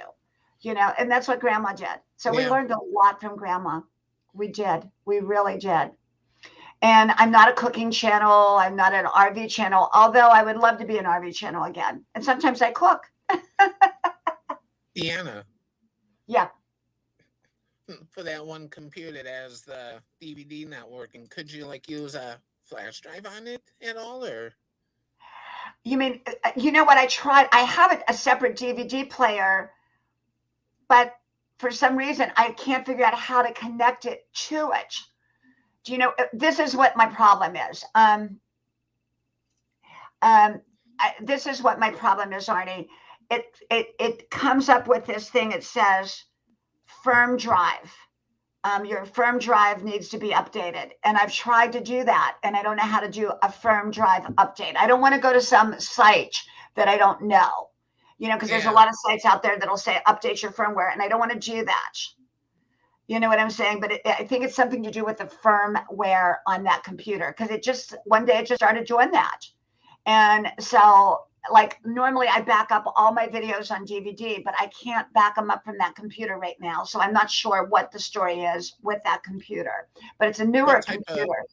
and that's what grandma did. So we Yeah. learned a lot from grandma. We did. We really did. And I'm not a cooking channel. I'm not an RV channel, although I would love to be an RV channel again. And sometimes I cook. Dianna, Yeah. for that one computer that has the DVD not working, could you like use a flash drive on it at all, or You mean, you know what? I tried. I have a separate DVD player, but for some reason, I can't figure out how to connect it to it. Do you know? This is what my problem is. Um, this is what my problem is, Arnie. It comes up with this thing. It says firm drive. Your firm drive needs to be updated. And I've tried to do that, and I don't know how to do a firm drive update. I don't want to go to some site that I don't know, because there's a yeah? lot of sites out there that'll say update your firmware, and I don't want to do that. You know what I'm saying? But I think it's something to do with the firmware on that computer because one day it just started doing that. And so, like, normally I back up all my videos on DVD, but I can't back them up from that computer right now. So I'm not sure what the story is with that computer, but it's a What newer type of computer.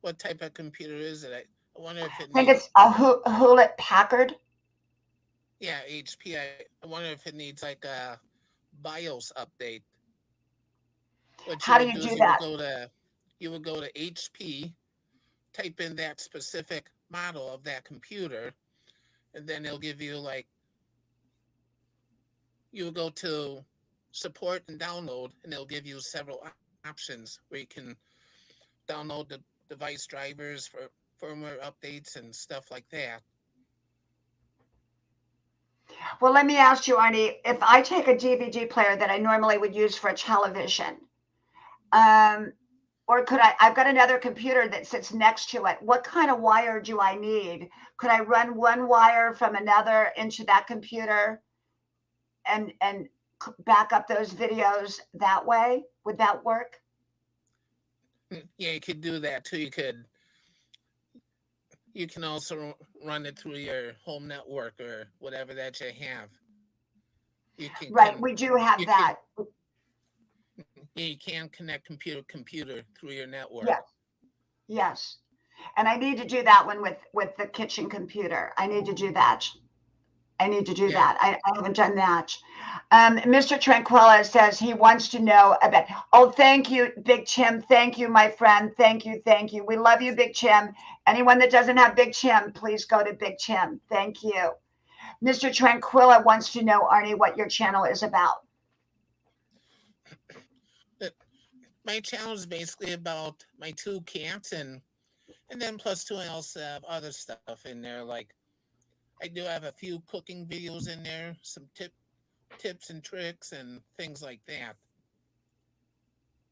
what type of computer is it? I wonder if it I think needs, it's a Hewlett Packard. yeah, HP. I wonder if it needs like a BIOS update. What you How do would you do do is that? you would go to HP, type in that specific model of that computer, and then it'll give you like you would go to support and download, and it'll give you several options where you can download the device drivers for firmware updates and stuff like that. Well, let me ask you, Arnie, if I take a DVD player that I normally would use for a television, um, or I've got another computer that sits next to it. What kind of wire do I need? Could I run one wire from another into that computer? And back up those videos that way? Would that work? Yeah, you could do that too. You can also run it through your home network or whatever that you have. You can Right, con we do have you can that. yeah, you can connect computer through your network. Yes, yes. And I need to do that one with the kitchen computer. I need to do that. I need to do Yeah. that. I haven't done that. Mr. Tranquilla says he wants to know about. Oh, thank you, Big Chim. Thank you, my friend. Thank you. Thank you. We love you, Big Chim. Anyone that doesn't have Big Chim, please go to Big Chim. Thank you. Mr. Tranquilla wants to know, Arnie, what your channel is about. Uh, My channel is basically about my two cats and then plus two I also have other stuff in there like I do have a few cooking videos in there, some tips and tricks and things like that.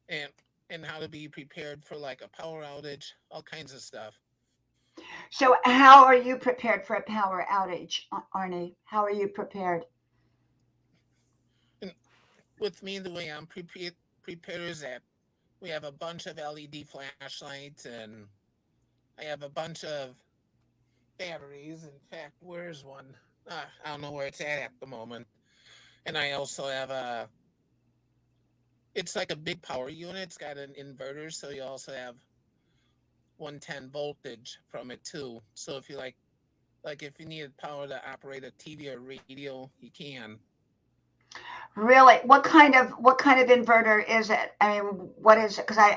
And and how to be prepared for like a power outage, all kinds of stuff. So, how are you prepared for a power outage, Arnie? How are you prepared? And with me, the way I'm prepared is that we have a bunch of LED flashlights and I have a bunch of batteries. In fact, where's one? I don't know where it's at the moment. And I also have it's like a big power unit. It's got an inverter, so you also have 110 voltage from it too. So if you like if you needed power to operate a TV or radio, you can. Really, what kind of inverter is it? I mean, what is it? Because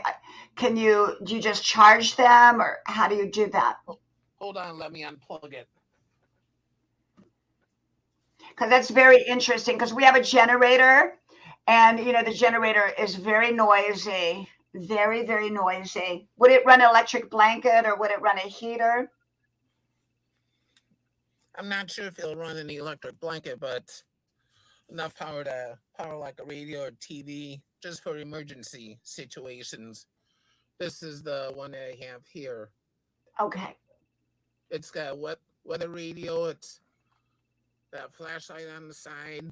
can you do you just charge them, or how do you do that? Hold on, let me unplug it. Because that's very interesting. Because we have a generator, and the generator is very noisy, very noisy. Would it run an electric blanket, or would it run a heater? I'm not sure if it'll run any electric blanket, but enough power to power like a radio or TV just for emergency situations. This is the one that I have here. Okay. It's got a weather radio. It's got a flashlight on the side.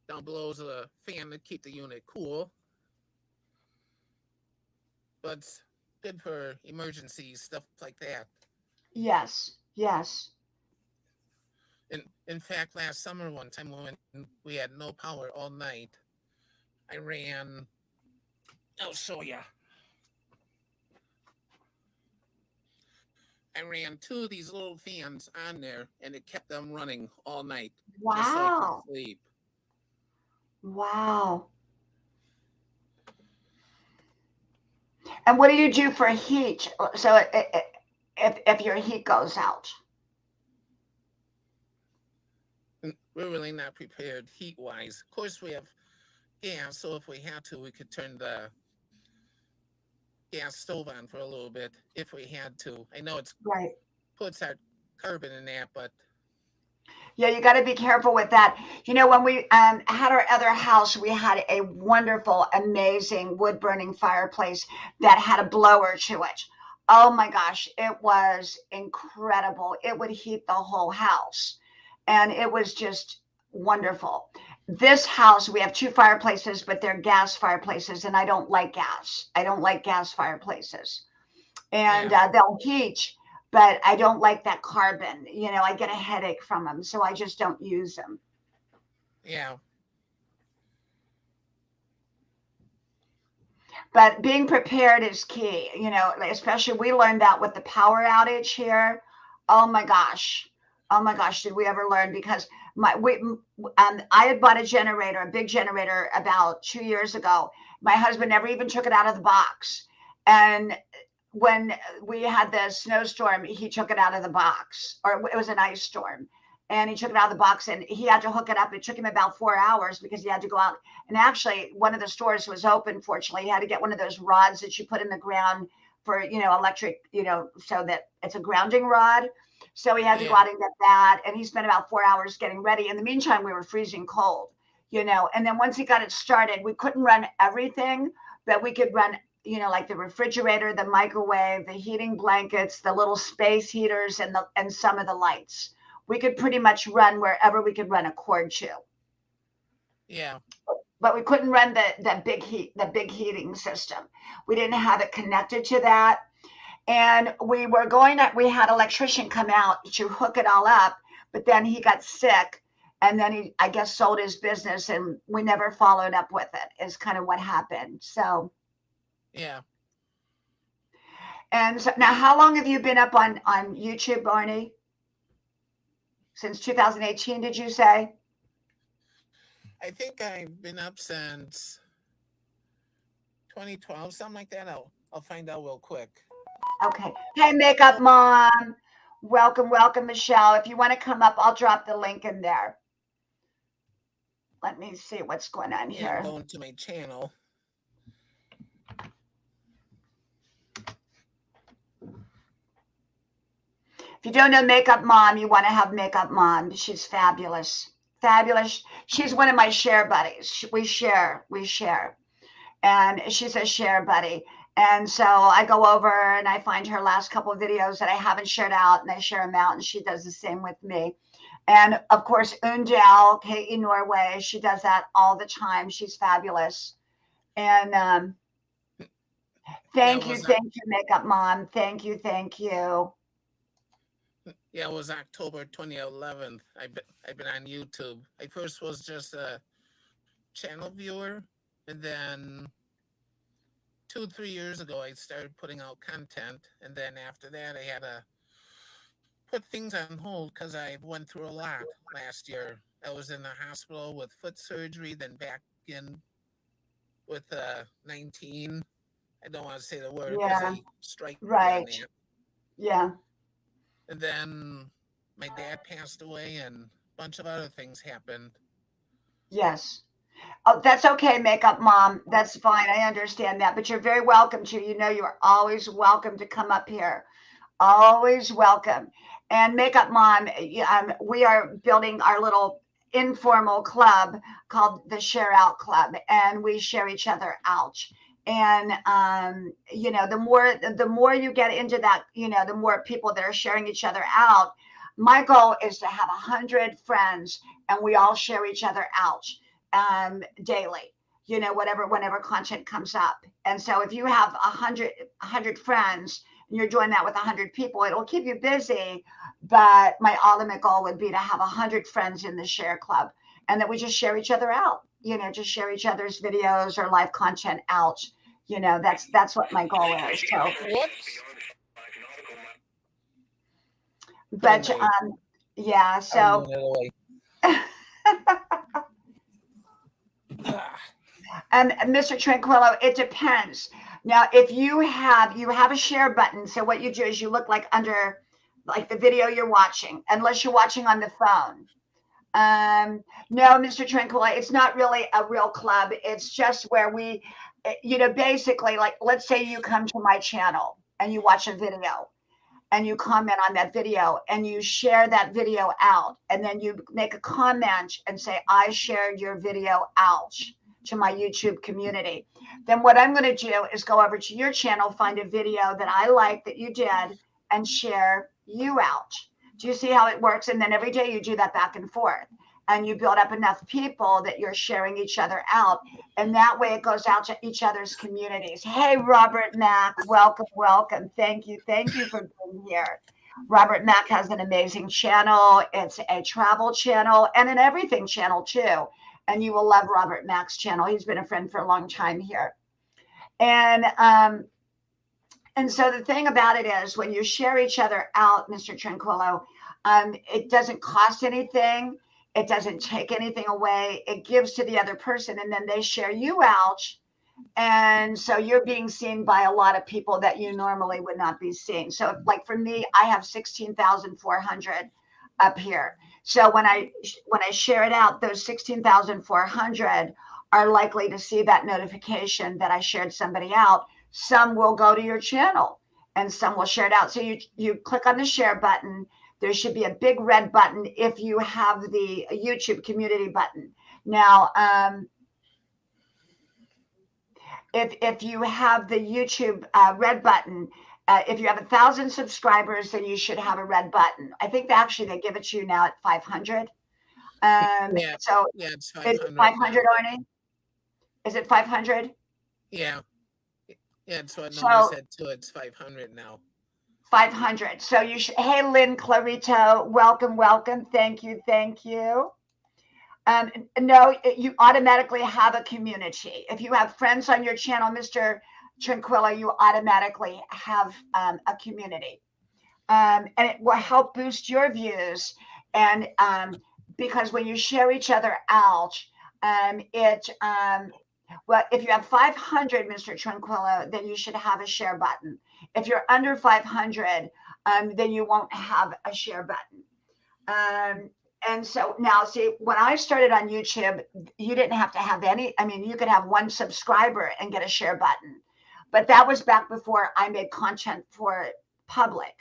Down below is a fan to keep the unit cool. But it's good for emergencies, stuff like that. Yes. Yes. In fact, last summer, one time when we had no power all night, I ran. I'll show you. I ran two of these little fans on there, and it kept them running all night, just so I could Wow. sleep. Wow. And what do you do for heat? So if your heat goes out. And we're really not prepared heat wise. Of course, we have gas, so if we had to, we could turn the gas stove on for a little bit if we had to. I know it Right. puts our carbon in that, but Yeah, you got to be careful with that. When we had our other house, we had a wonderful, amazing wood burning fireplace that had a blower to it. Oh my gosh, it was incredible. It would heat the whole house, and it was just wonderful. This house, we have two fireplaces, but they're gas fireplaces, and I don't like gas. I don't like gas fireplaces, and yeah, they'll heat, but I don't like that carbon. I get a headache from them, so I just don't use them. yeah, But being prepared is key. Especially we learned that with the power outage here. Oh my gosh. Oh my gosh, did we ever learn? Because I had bought a generator, a big generator, about 2 years ago. My husband never even took it out of the box, and when we had the snowstorm, he took it out of the box, or it was an ice storm. And he took it out of the box and he had to hook it up. It took him about 4 hours because he had to go out. And actually, one of the stores was open, fortunately. He had to get one of those rods that you put in the ground for, electric, so that it's a grounding rod. So he had to go yeah, out and get that. And he spent about 4 hours getting ready. In the meantime, we were freezing cold, And then once he got it started, we couldn't run everything, but we could run like the refrigerator, the microwave, the heating blankets, the little space heaters, and some of the lights. We could pretty much run wherever we could run a cord to. Yeah. but we couldn't run the big heating system. We didn't have it connected to that. And we had an electrician come out to hook it all up, but then he got sick, and then he, I guess, sold his business, and we never followed up with it, is kind of what happened. So, Yeah. and so now, how long have you been up on YouTube, Barney? Since 2018, did you say? I think I've been up since 2012, something like that. I'll find out real quick. Okay. Hey, Makeup Oh, Mom. Welcome, welcome, Michelle. If you want to come up, I'll drop the link in there. Let me see what's going on yeah, I'm here. going to my channel. If you don't know Makeup Mom, you want to have Makeup Mom. She's fabulous. Fabulous. She's one of my share buddies. We share. And she's a share buddy. And so I go over and I find her last couple of videos that I haven't shared out, and I share them out, and she does the same with me. And of course, Undal, Katie Norway, she does that all the time. She's fabulous. And Yeah, it was thank you, Makeup Mom. Thank you. yeah, it was October 2011. I've been on YouTube. I first was just a channel viewer, and then 2 3 years ago I started putting out content, and then after that I had to put things on hold because I went through a lot last year. I was in the hospital with foot surgery, then back in with 19. I don't want to say the word because Yeah, they strike you on right. that. Yeah, And then my dad passed away, and a bunch of other things happened. yes. Oh, that's okay, Makeup Mom. That's fine. I understand that. But you're very welcome to. You know, you're always welcome to come up here. Always welcome. And Makeup Mom, we are building our little informal club called the Share Out Club, and we share each other out. And the more you get into that, the more people that are sharing each other out. My goal is to have 100 friends, and we all share each other out daily. Whenever content comes up. And so if you have a hundred friends, and you're doing that with 100 people, it'll keep you busy. But my ultimate goal would be to have 100 friends in the share club, and that we just share each other out. Just share each other's videos or live content out. That's what my goal is. So, Whoops! Putting but my yeah. power So, unit away. Ah, and Mr. Tranquillo, it depends. Now, if you have a share button, so what you do is you look like under like the video you're watching, unless you're watching on the phone. No, Mr. Tranquilla, it's not really a real club. It's just where basically, like, let's say you come to my channel and you watch a video and you comment on that video and you share that video out, and then you make a comment and say, I shared your video out to my YouTube community. Then what I'm going to do is go over to your channel, find a video that I like that you did, and share you out. Do you see how it works? And then every day you do that back and forth, and you build up enough people that you're sharing each other out, and that way it goes out to each other's communities. Hey, Robert Mack, welcome, welcome. Thank you for being here. Robert Mack has an amazing channel. It's a travel channel and an everything channel too. And you will love Robert Mack's channel. He's been a friend for a long time here. And so the thing about it is, when you share each other out, Mr. Tranquillo, it doesn't cost anything. It doesn't take anything away. It gives to the other person, and then they share you out. And so you're being seen by a lot of people that you normally would not be seeing. So, like for me, I have 16,400 up here. So when I share it out, those 16,400 are likely to see that notification that I shared somebody out. Some will go to your channel, and some will share it out. So you click on the share button. There should be a big red button if you have the YouTube community button. Now, if you have the YouTube red button, if you have 1,000 subscribers, then you should have a red button. I think actually they give it to you now at 500. Yeah, So yeah, it's is it 500 500, now. Arnie? Is it 500? Yeah, yeah, that's what Noni So said too. It's 500 now. 500. So you should, hey, Lynn Clarito, welcome, welcome. Thank you, thank you. No, you automatically have a community. If you have friends on your channel, Mr. Tranquilla, you automatically have a community. And it will help boost your views. And because when you share each other out, well, if you have 500, Mr. Tranquillo, then you should have a share button. If you're under 500, then you won't have a share button. And so now, see, when I started on YouTube, you didn't have to have any. I mean, you could have one subscriber and get a share button. But that was back before I made content for public.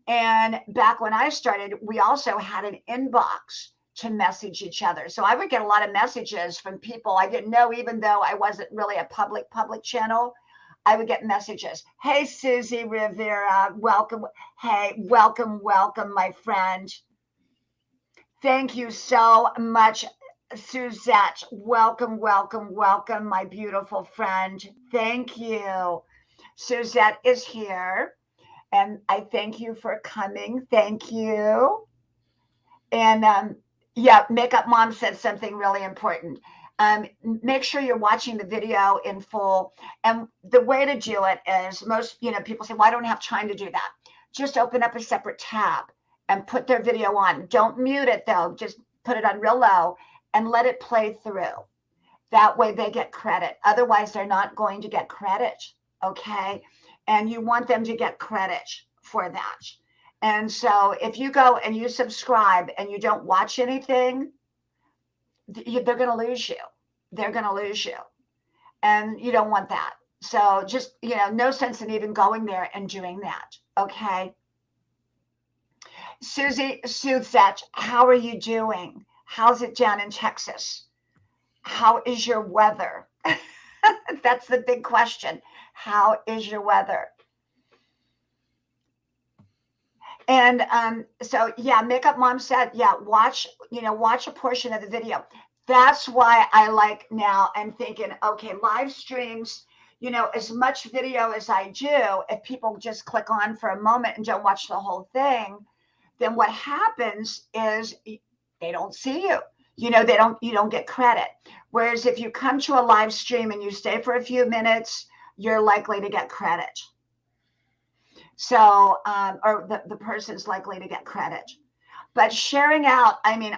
And back when I started, we also had an inbox to message each other. So I would get a lot of messages from people I didn't know, even though I wasn't really a public channel. I would get messages. Hey, Susie Rivera, welcome. Hey, welcome, welcome, my friend. Thank you so much, Suzette. Welcome, welcome, welcome, my beautiful friend. Thank you. Suzette is here, and I thank you for coming. Thank you. And yeah, Makeup Mom said something really important. Make sure you're watching the video in full. And the way to do it is most, people say, well, I don't have time to do that. Just open up a separate tab and put their video on. Don't mute it though. Just put it on real low and let it play through. That way they get credit. Otherwise, they're not going to get credit. Okay. And you want them to get credit for that. And so if you go and you subscribe and you don't watch anything, they're going to lose you. They're going to lose you. And you don't want that. So just, no sense in even going there and doing that. Okay. Susie Suzette, how are you doing? How's it down in Texas? How is your weather? That's the big question. How is your weather? And so, yeah, Makeup Mom said, yeah, watch a portion of the video. That's why I like now, I'm thinking, okay, live streams, as much video as I do, if people just click on for a moment and don't watch the whole thing, then what happens is they don't see you. You don't get credit. Whereas if you come to a live stream and you stay for a few minutes, you're likely to get credit. So, or the person's likely to get credit. But sharing out, I mean,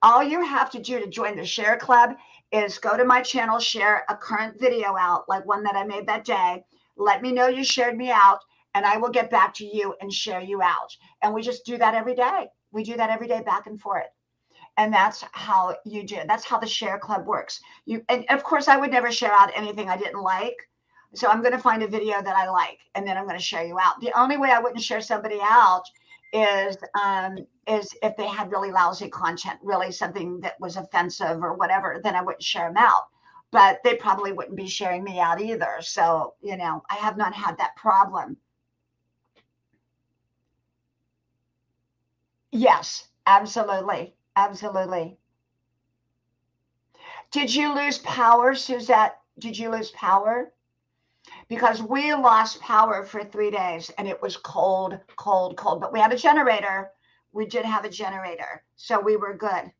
all you have to do to join the share club is go to my channel, share a current video out, like one that I made that day. Let me know you shared me out, and I will get back to you and share you out. And we just do that every day. We do that every day, back and forth. And that's how you do it. That's how the share club works. And of course, I would never share out anything I didn't like. So I'm going to find a video that I like, and then I'm going to share you out. The only way I wouldn't share somebody out is if they had really lousy content, really something that was offensive or whatever, then I wouldn't share them out. But they probably wouldn't be sharing me out either. So, I have not had that problem. Yes, absolutely. Absolutely. Did you lose power, Suzette? Did you lose power? Because we lost power for 3 days and it was cold, cold, cold. But we had a generator. We did have a generator. So we were good.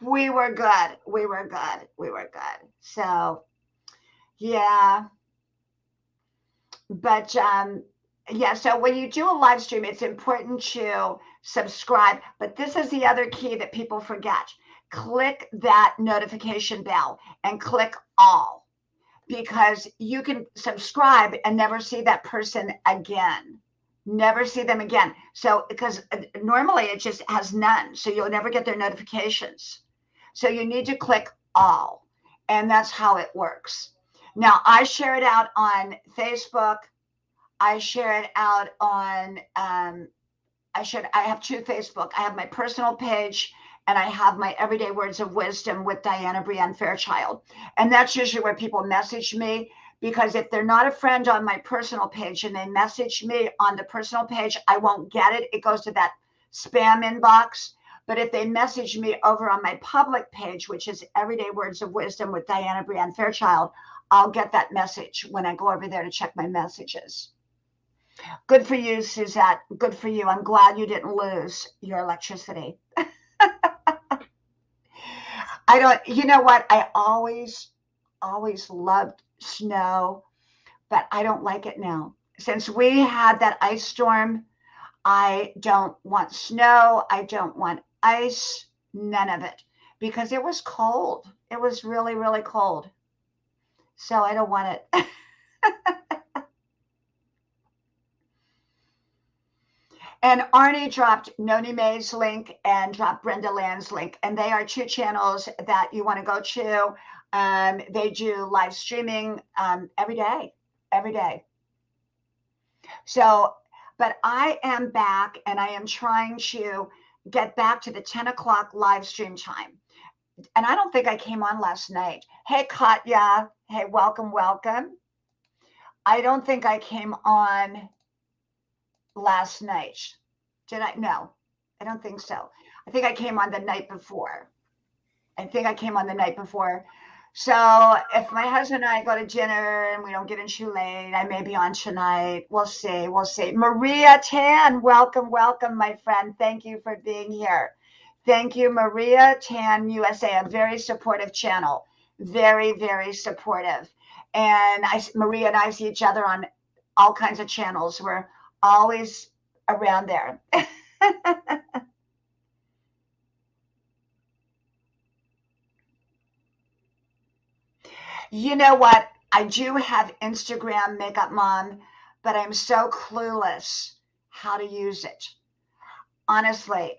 We were good. We were good. We were good. So, yeah. But, yeah, so when you do a live stream, it's important to subscribe. But this is the other key that people forget. Click that notification bell and click all, because you can subscribe and never see that person again. Never see them again. So, because normally it just has none. So you'll never get their notifications. So you need to click all. And that's how it works. Now, I share it out on Facebook. I share it out on, I have two Facebook. I have my personal page and I have my Everyday Words of Wisdom with Dianna Brianne Fairchild. And that's usually where people message me, because if they're not a friend on my personal page and they message me on the personal page, I won't get it. It goes to that spam inbox. But if they message me over on my public page, which is Everyday Words of Wisdom with Dianna Brianne Fairchild, I'll get that message when I go over there to check my messages. Good for you, Suzette. Good for you. I'm glad you didn't lose your electricity. I don't, you know what? I always loved snow, but I don't like it now. Since we had that ice storm, I don't want snow. I don't want ice, none of it, because it was cold. It was really, really cold. So I don't want it. And Arnie dropped Noni Mae's link and dropped Brenda Land's link. And they are two channels that you want to go to. They do live streaming every day, every day. So, but I am back and I am trying to get back to the 10 o'clock live stream time. And I don't think I came on last night. Hey, Katya. Hey, welcome, welcome. I don't think I came on last night. Did I? No, I don't think so. I think I came on the night before. I think I came on the night before. So if my husband and I go to dinner and we don't get in too late, I may be on tonight. We'll see. We'll see. Maria Tan, welcome, welcome, my friend. Thank you for being here. Thank you, Maria Tan USA, a very supportive channel. Very, very supportive. And Maria and I see each other on all kinds of channels. We're always around there. You know what? I do have Instagram, Makeup Mom, but I'm so clueless how to use it. Honestly,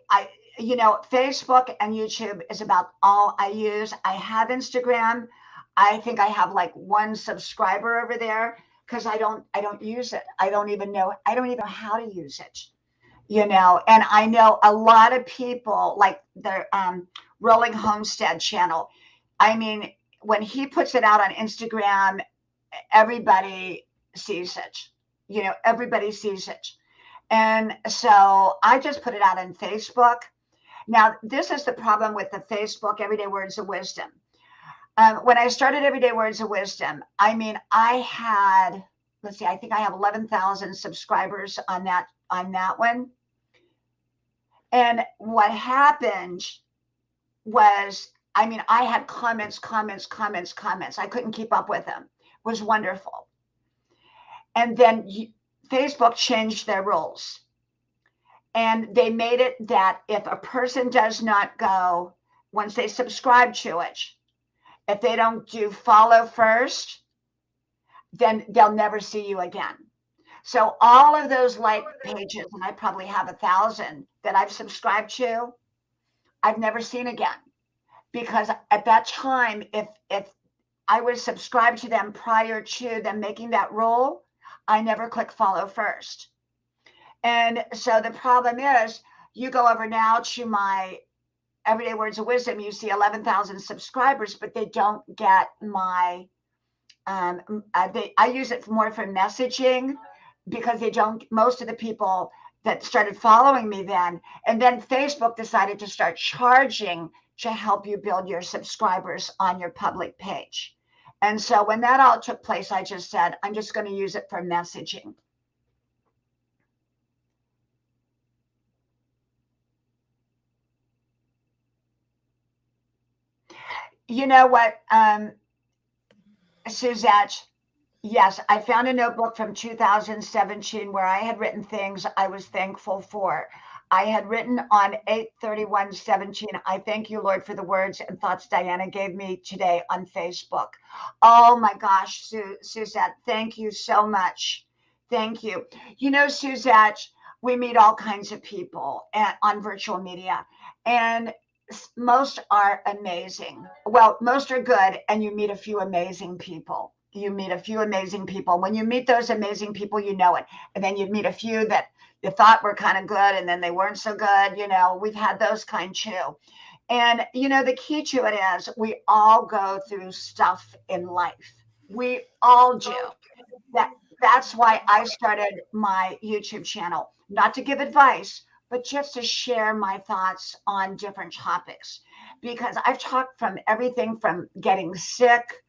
Facebook and YouTube is about all I use. I have Instagram. I think I have like one subscriber over there because I don't use it. I don't even know how to use it. And I know a lot of people like the Rolling Homestead channel. I mean, when he puts it out on Instagram, everybody sees it. Everybody sees it. And so I just put it out on Facebook. Now, this is the problem with the Facebook Everyday Words of Wisdom. When I started Everyday Words of Wisdom, I mean, I had, let's see, I think I have 11,000 subscribers on that one. And what happened was, I mean, I had comments. I couldn't keep up with them. It was wonderful. And then Facebook changed their rules. And they made it that if a person does not go, once they subscribe to it, if they don't do follow first, then they'll never see you again. So all of those like pages, and I probably have 1,000 that I've subscribed to, I've never seen again. Because at that time, if I was subscribed to them prior to them making that rule, I never click follow first. And so the problem is, you go over now to my Everyday Words of Wisdom, you see 11,000 subscribers, but they don't get my, I use it more for messaging because most of the people that started following me then, and then Facebook decided to start charging to help you build your subscribers on your public page. And so when that all took place, I just said, I'm just going to use it for messaging. You know what, Suzette? Yes, I found a notebook from 2017 where I had written things I was thankful for. I had written on 8/31/17, I thank you, Lord, for the words and thoughts Dianna gave me today on Facebook. Oh my gosh, Suzette, thank you so much. Thank you. Suzette, we meet all kinds of people on virtual media, and most are amazing. Well, most are good, and you meet a few amazing people. You meet a few amazing people. When you meet those amazing people, you know it. And then you meet a few that you thought were kind of good and then they weren't so good. We've had those kind too. And, the key to it is we all go through stuff in life. We all do. That's why I started my YouTube channel, not to give advice, but just to share my thoughts on different topics, because I've talked from everything from getting sick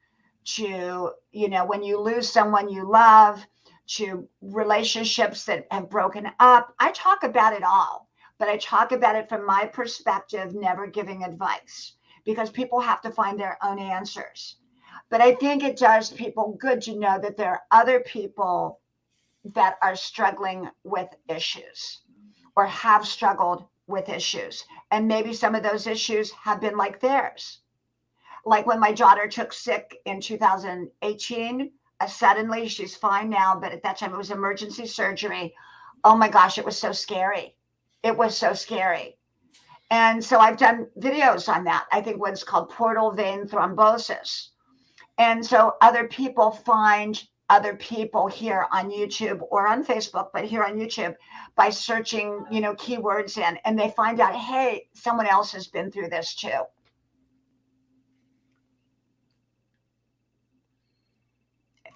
to, when you lose someone you love, to relationships that have broken up. I talk about it all, but I talk about it from my perspective, never giving advice, because people have to find their own answers. But I think it does people good to know that there are other people that are struggling with issues or have struggled with issues. And maybe some of those issues have been like theirs. Like when my daughter took sick in 2018, suddenly she's fine now, but at that time it was emergency surgery. Oh my gosh, it was so scary. It was so scary. And so I've done videos on that. I think one's called portal vein thrombosis. And so other people find other people here on YouTube or on Facebook, but here on YouTube by searching, keywords in, and they find out, hey, someone else has been through this too.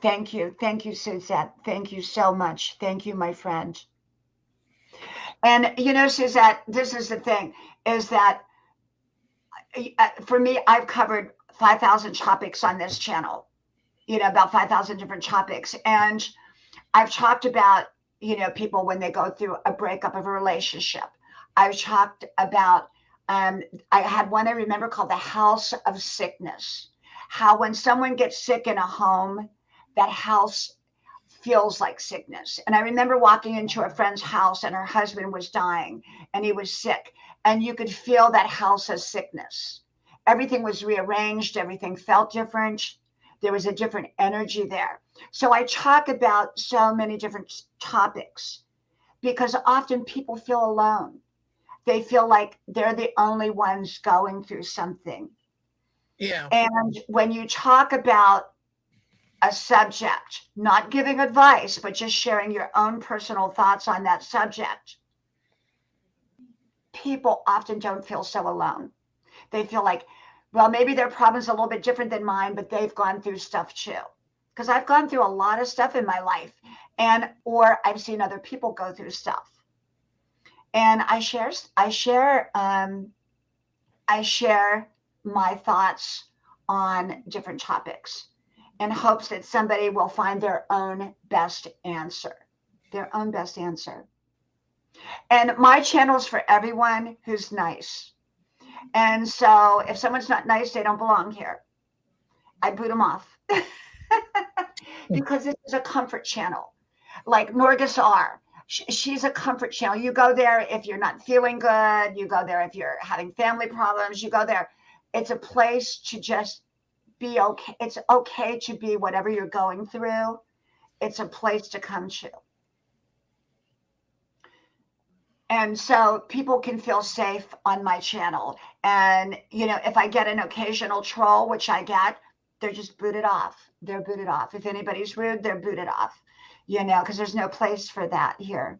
Thank you. Thank you, Suzette. Thank you so much. Thank you, my friend. And, Suzette, this is the thing, is that for me, I've covered 5,000 topics on this channel, about 5,000 different topics. And I've talked about, people when they go through a breakup of a relationship. I've talked about, I had one I remember called the House of Sickness. How when someone gets sick in a home, that house feels like sickness. And I remember walking into a friend's house and her husband was dying and he was sick. And you could feel that house of sickness. Everything was rearranged. Everything felt different. There was a different energy there. So I talk about so many different topics because often people feel alone. They feel like they're the only ones going through something. Yeah. And when you talk about a subject, not giving advice, but just sharing your own personal thoughts on that subject, people often don't feel so alone. They feel like, well, maybe their problem's a little bit different than mine, but they've gone through stuff too. Because I've gone through a lot of stuff in my life, or I've seen other people go through stuff. And I share my thoughts on different topics in hopes that somebody will find their own best answer. Their own best answer. And my channel is for everyone who's nice. And so if someone's not nice, they don't belong here. I boot them off. Because this is a comfort channel. Like Norgis R. She's a comfort channel. You go there if you're not feeling good. You go there if you're having family problems. You go there. It's a place to just be okay. It's okay to be whatever you're going through. It's a place to come to. And so people can feel safe on my channel. And, if I get an occasional troll, which I get, they're just booted off. They're booted off. If anybody's rude, they're booted off, because there's no place for that here.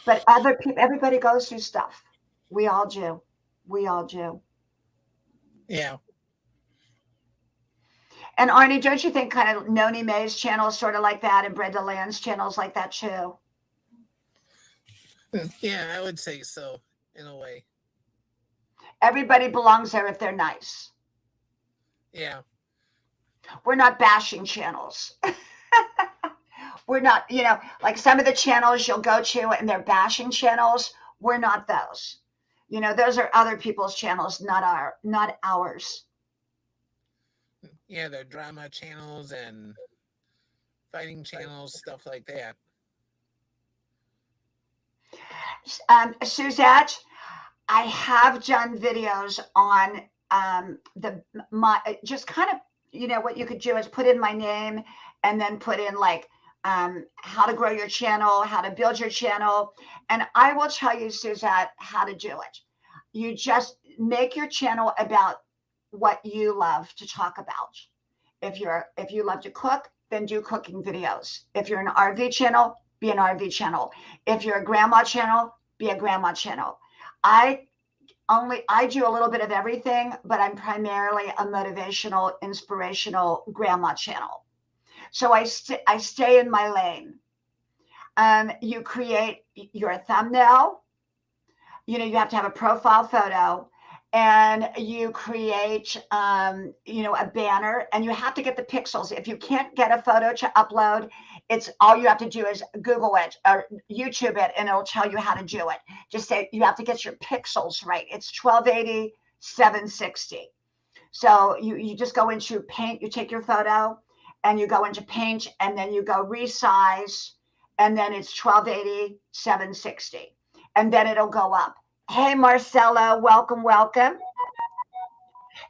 But other people, everybody goes through stuff. We all do. We all do. Yeah. And Arnie, don't you think kind of Noni Mae's channel is sort of like that, and Brenda Land's channel is like that too? Yeah, I would say so, in a way. Everybody belongs there if they're nice. Yeah. We're not bashing channels. We're not, like some of the channels you'll go to and they're bashing channels. We're not those. Those are other people's channels, not ours. Yeah, they're drama channels and fighting channels, stuff like that. Suzette, I have done videos on just kind of, what you could do is put in my name and then put in like how to grow your channel, how to build your channel. And I will tell you, Suzette, how to do it. You just make your channel about what you love to talk about. If you love to cook, then do cooking videos. If you're an RV channel, be an RV channel. If you're a grandma channel, be a grandma channel. I do a little bit of everything, but I'm primarily a motivational, inspirational grandma channel. So I stay in my lane. You create your thumbnail, you have to have a profile photo, and you create, a banner, and you have to get the pixels. If you can't get a photo to upload, it's all you have to do is Google it or YouTube it, and it'll tell you how to do it. Just say you have to get your pixels right. It's 1280, 760. So you just go into Paint, you take your photo, and you go into Paint, and then you go resize, and then it's 1280, 760. And then it'll go up. Hey, Marcella, welcome, welcome.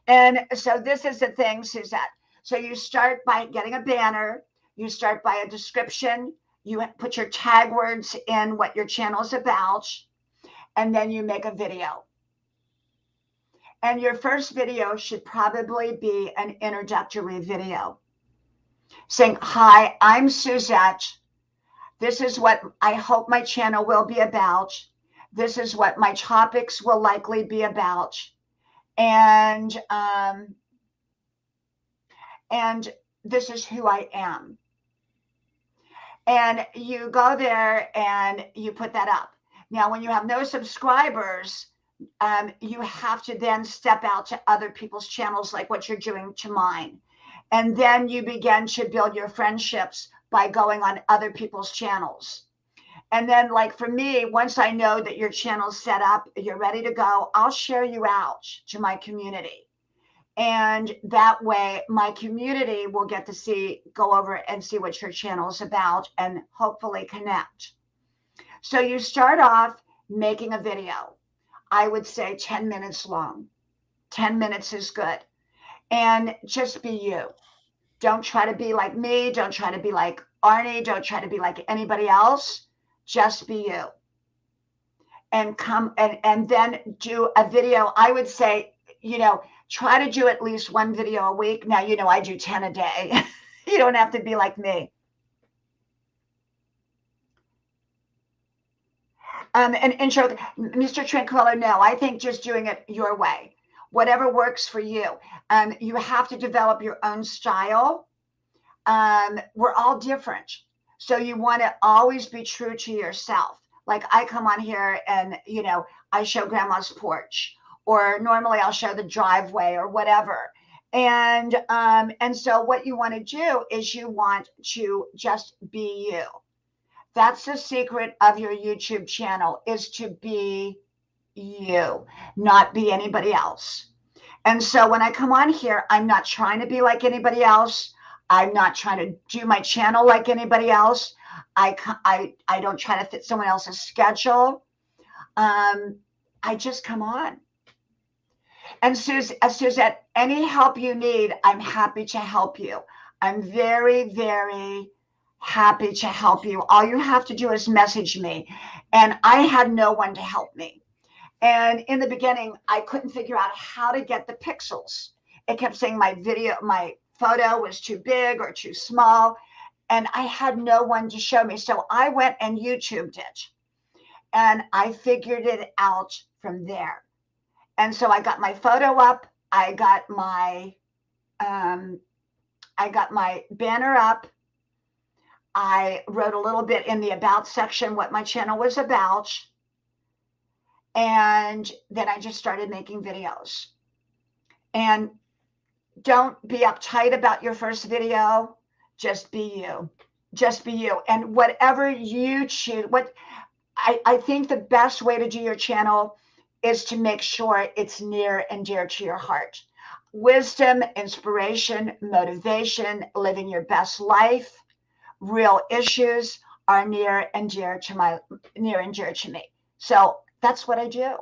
And so this is the thing, Suzette. So you start by getting a banner, you start by a description, you put your tag words in what your channel is about, and then you make a video. And your first video should probably be an introductory video saying, hi, I'm Suzette. This is what I hope my channel will be about. This is what my topics will likely be about. And this is who I am. And you go there and you put that up. Now, when you have no subscribers, you have to then step out to other people's channels, like what you're doing to mine. And then you begin to build your friendships by going on other people's channels. And then, like for me, once I know that your channel's set up, you're ready to go, I'll share you out to my community. And that way my community will get to go over and see what your channel is about and hopefully connect. So you start off making a video. I would say 10 minutes long. 10 minutes is good. And just be you. Don't try to be like me. Don't try to be like Arnie. Don't try to be like anybody else. Just be you. And come and then do a video. I would say, try to do at least one video a week. Now, I do 10 a day. You don't have to be like me. And intro, Mr. Tranquillo, no, I think just doing it your way, whatever works for you. You have to develop your own style. We're all different. So you want to always be true to yourself. Like I come on here and, I show grandma's porch, or normally I'll show the driveway or whatever. And so what you want to do is you want to just be you. That's the secret of your YouTube channel, is to be you, not be anybody else. And so when I come on here, I'm not trying to be like anybody else. I'm not trying to do my channel like anybody else. I don't try to fit someone else's schedule. I just come on. And Suzette, any help you need, I'm happy to help you. I'm very, very happy to help you. All you have to do is message me. And I had no one to help me. And in the beginning, I couldn't figure out how to get the pixels. It kept saying my photo was too big or too small. And I had no one to show me. So I went and YouTubed it. And I figured it out from there. And so I got my photo up. I got my banner up. I wrote a little bit in the about section what my channel was about. And then I just started making videos. And don't be uptight about your first video. Just be you. Just be you. And whatever you choose, I think the best way to do your channel is to make sure it's near and dear to your heart. Wisdom, inspiration, motivation, living your best life, real issues are near and dear to me. So that's what I do.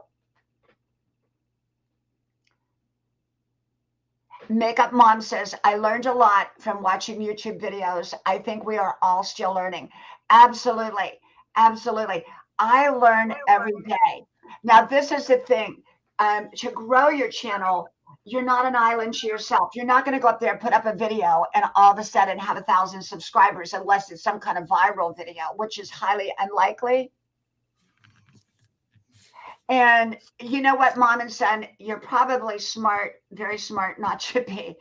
Makeup Mom says, I learned a lot from watching YouTube videos. I think we are all still learning. Absolutely. Absolutely. I learn every day. Now, this is the thing. To grow your channel, you're not an island to yourself. You're not going to go up there and put up a video and all of a sudden have 1,000 subscribers unless it's some kind of viral video, which is highly unlikely. And you know what, Mom and Son, you're probably smart, very smart not to be,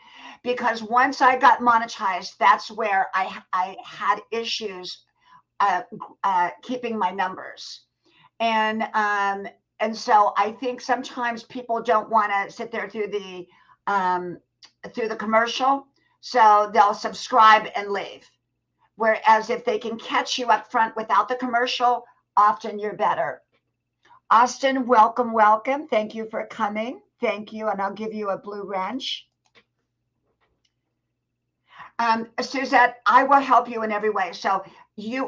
because once I got monetized, that's where I had issues keeping my numbers. And And so I think sometimes people don't want to sit there um, through the commercial, so they'll subscribe and leave. Whereas if they can catch you up front without the commercial, often you're better. Austin, welcome, welcome. Thank you for coming. Thank you, and I'll give you a blue wrench. Suzette, I will help you in every way. So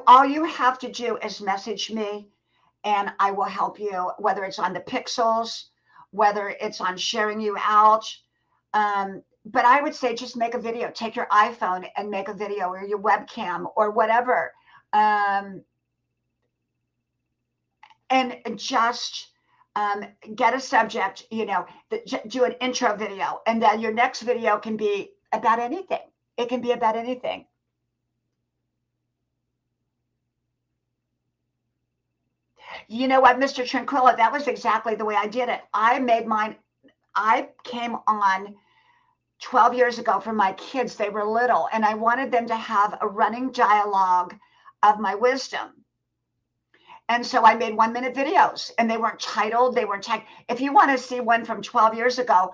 all you have to do is message me, and I will help you. Whether it's on the pixels, whether it's on sharing you out. But I would say just make a video. Take your iPhone and make a video, or your webcam, or whatever, um, and just get a subject. Do an intro video, and then your next video can be about anything. It can be about anything. You know what, Mr. Tranquilla, that was exactly the way I did it. I made mine. I came on 12 years ago for my kids. They were little, and I wanted them to have a running dialogue of my wisdom. And so I made 1 minute videos, and they weren't titled. They weren't tagged. If you want to see one from 12 years ago,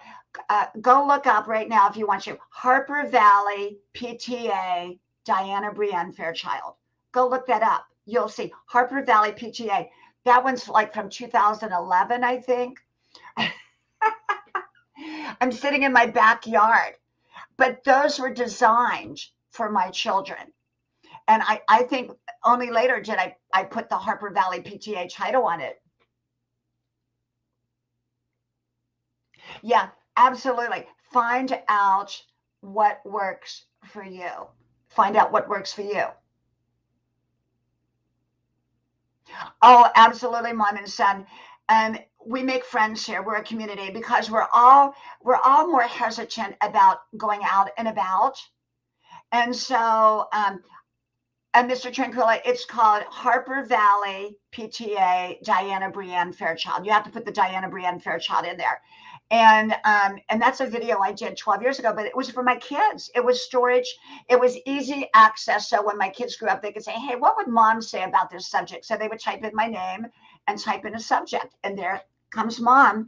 go look up right now if you want to. Harper Valley PTA, Dianna Brianne Fairchild. Go look that up. You'll see Harper Valley PTA. That one's like from 2011, I think. I'm sitting in my backyard, but those were designed for my children. And I think only later did I put the Harper Valley PTA title on it. Yeah, absolutely. Find out what works for you. Find out what works for you. Oh, absolutely, mom and son. And we make friends here. We're a community because we're all more hesitant about going out and about. And so and Mr. Tranquilla, it's called Harper Valley PTA Dianna Brianne Fairchild. You have to put the Dianna Brianne Fairchild in there. And that's a video I did 12 years ago, but it was for my kids. It was storage. It was easy access. So when my kids grew up, they could say, hey, what would mom say about this subject? So they would type in my name and type in a subject. And there comes mom.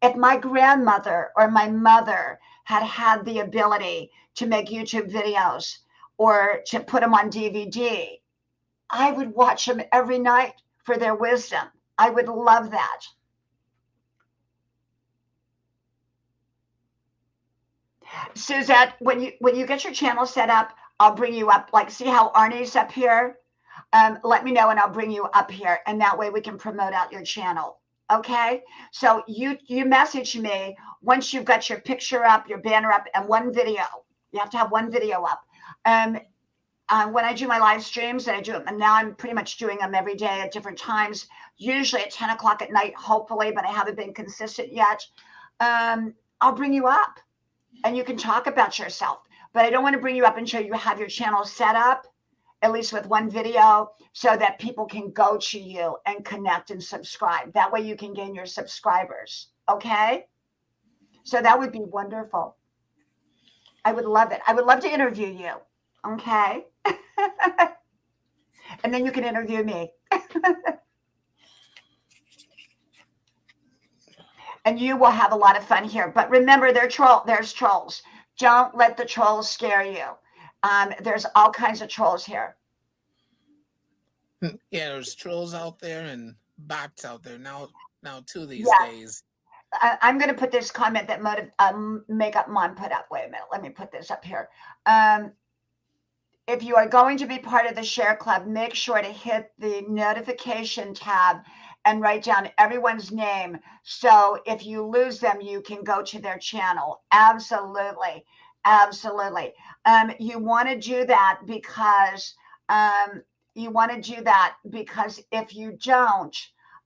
If my grandmother or my mother had the ability to make YouTube videos or to put them on DVD, I would watch them every night for their wisdom. I would love that. Suzette, when you get your channel set up, I'll bring you up. Like, see how Arnie's up here? Let me know and I'll bring you up here, and that way we can promote out your channel. Okay, so you message me once you've got your picture up, your banner up, and one video. You have to have one video up. When I do my live streams, and I do them, and now I'm pretty much doing them every day at different times, usually at 10 o'clock at night, hopefully, but I haven't been consistent yet. I'll bring you up and you can talk about yourself. But I don't want to bring you up until you have your channel set up, at least with one video, so that people can go to you and connect and subscribe. That way you can gain your subscribers. Okay? So that would be wonderful. I would love it. I would love to interview you. Okay? And then you can interview me. And you will have a lot of fun here. But remember, there's trolls. Don't let the trolls scare you. There's all kinds of trolls here. Yeah, there's trolls out there and bots out there now too these Yeah, days. I'm going to put this comment that Makeup Mom put up. Wait a minute. Let me put this up here. If you are going to be part of the share club, make sure to hit the notification tab and write down everyone's name. So if you lose them, you can go to their channel. Absolutely. Absolutely. You want to do that because if you don't,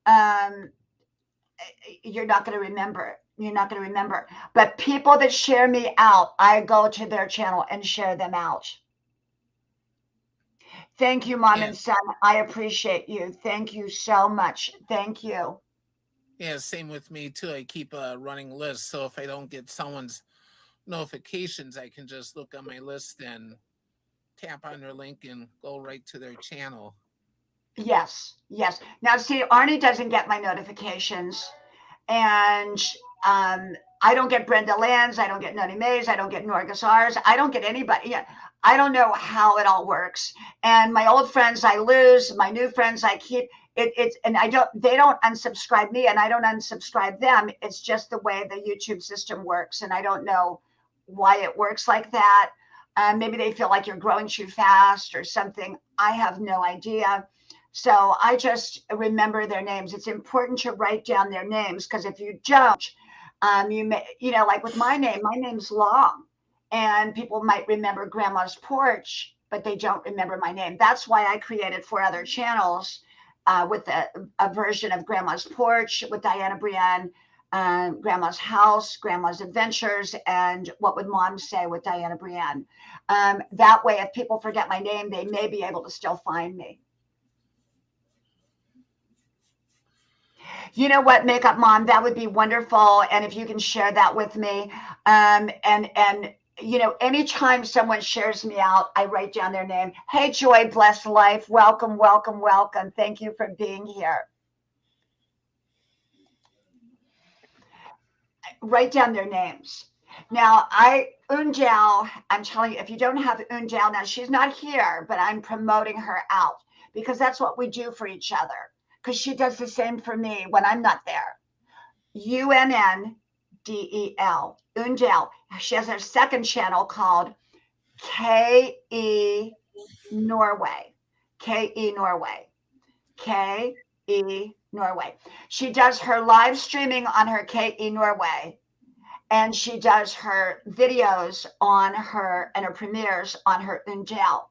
um, you're not going to remember. You're not going to remember. But people that share me out, I go to their channel and share them out. Thank you, mom Yeah, and son. I appreciate you. Thank you so much. Thank you. yeah, same with me too. I keep a running list, so if I don't get someone's notifications, I can just look on my list and tap on their link and go right to their channel. Yes, yes. Now, see, Arnie doesn't get my notifications, and um, I don't get Brenda Land's, I don't get Noni Mays, I don't get Norgas R's, I don't get anybody. Yeah, I don't know how it all works. And my old friends I lose, my new friends I keep. It's and I don't. They don't unsubscribe me, and I don't unsubscribe them. It's just the way the YouTube system works, and I don't know why it works like that. Maybe they feel like you're growing too fast or something. I have no idea. So I just remember their names. It's important to write down their names because if you don't, you may, like with my name's long, and people might remember Grandma's Porch, but they don't remember my name. That's why I created 4 other channels with a version of Grandma's Porch with Dianna Brianne, Grandma's House, Grandma's Adventures, and What Would Mom Say with Dianna Brianne. That way, if people forget my name, they may be able to still find me. You know what, Makeup Mom, that would be wonderful. And if you can share that with me, and anytime someone shares me out, I write down their name. Hey, Joy, bless life. Welcome, welcome, welcome. Thank you for being here. Write down their names. Now, Unjal, I'm telling you, if you don't have Unjal now, she's not here, but I'm promoting her out because that's what we do for each other. Because she does the same for me when I'm not there. Unndel, Undel. She has her second channel called KE Norway. KE Norway. KE Norway. She does her live streaming on her KE Norway, and she does her videos on her and her premieres on her Undel.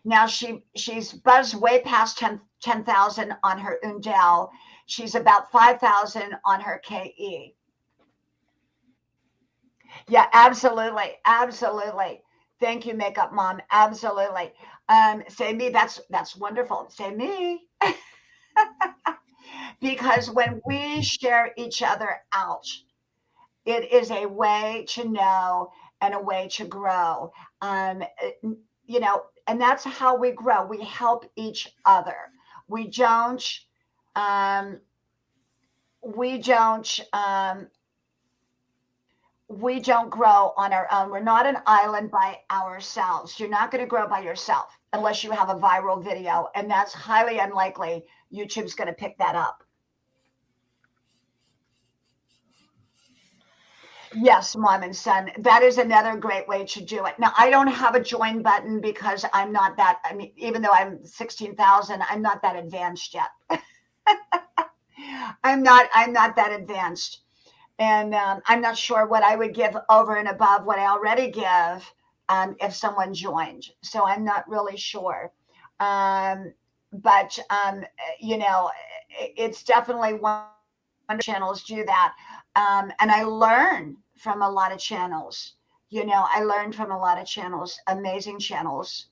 Now she's buzzed way past 10,000 on her Undel. She's about 5,000 on her KE. Yeah, absolutely. Absolutely. Thank you, Makeup Mom. Absolutely. Say me, that's wonderful. Say me. Because when we share each other out, it is a way to know and a way to grow. And that's how we grow. We help each other. We don't um, we don't we don't grow on our own. We're not an island by ourselves. You're not going to grow by yourself unless you have a viral video, and that's highly unlikely. YouTube's going to pick that up. Yes, mom and son. That is another great way to do it. Now, I don't have a join button because I'm not that, I mean, even though I'm 16,000, I'm not that advanced yet. I'm not that advanced. And I'm not sure what I would give over and above what I already give if someone joined. So I'm not really sure. Um, but you know, it's definitely one channels do that, and I learn from a lot of channels. I learned from a lot of channels, amazing channels.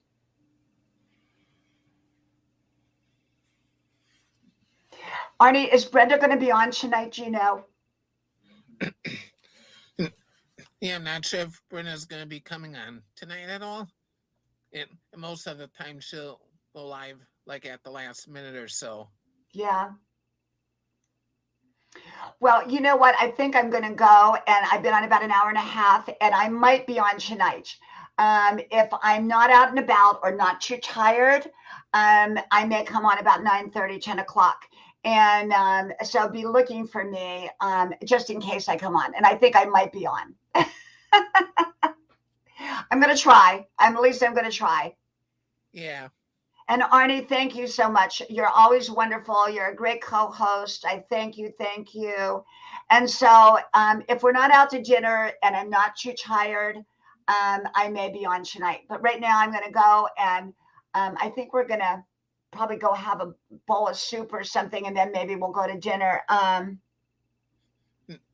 Arnie, is Brenda going to be on tonight? Do you know? Yeah, I'm not sure if Brenna's going to be coming on tonight at all. And most of the time she'll go live like at the last minute or so. Yeah. Well, you know what? I think I'm going to go, and I've been on about an hour and a half, and I might be on tonight. If I'm not out and about or not too tired, I may come on about 9:30, 10 o'clock. And so be looking for me just in case I come on. And I think I might be on. I'm going to try. At least I'm going to try. Yeah. And Arnie, thank you so much. You're always wonderful. You're a great co-host. I thank you, thank you. And so, if we're not out to dinner and I'm not too tired, I may be on tonight. But right now, I'm going to go, and I think we're going to probably go have a bowl of soup or something, and then maybe we'll go to dinner.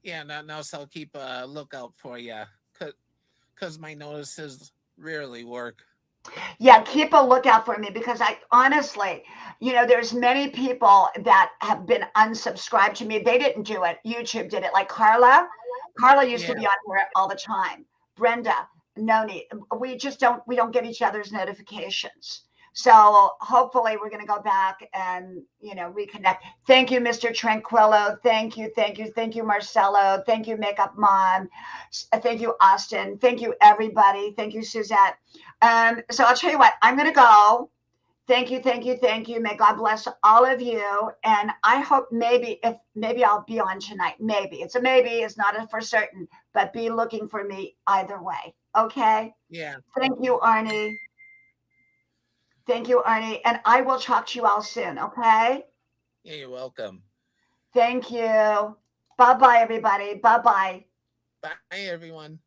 Yeah, now so I'll keep a lookout for you. Because my notices rarely work. Yeah, keep a lookout for me because I honestly, there's many people that have been unsubscribed to me. They didn't do it. YouTube did it. Like Carla. Carla used to Yeah. be on here all the time. Brenda, Noni. We don't get each other's notifications. So hopefully we're going to go back and, reconnect. Thank you, Mr. Tranquillo. Thank you, Marcelo. Thank you, Makeup Mom. Thank you, Austin. Thank you, everybody. Thank you, Suzette. So I'll tell you what, I'm going to go. Thank you. May God bless all of you. And I hope maybe I'll be on tonight. Maybe. It's a maybe, it's not a for certain, but be looking for me either way. Okay? Yeah. Thank you, Arnie. Thank you, Arnie. And I will talk to you all soon, okay? Yeah, you're welcome. Thank you. Bye bye, everybody. Bye bye. Bye, everyone.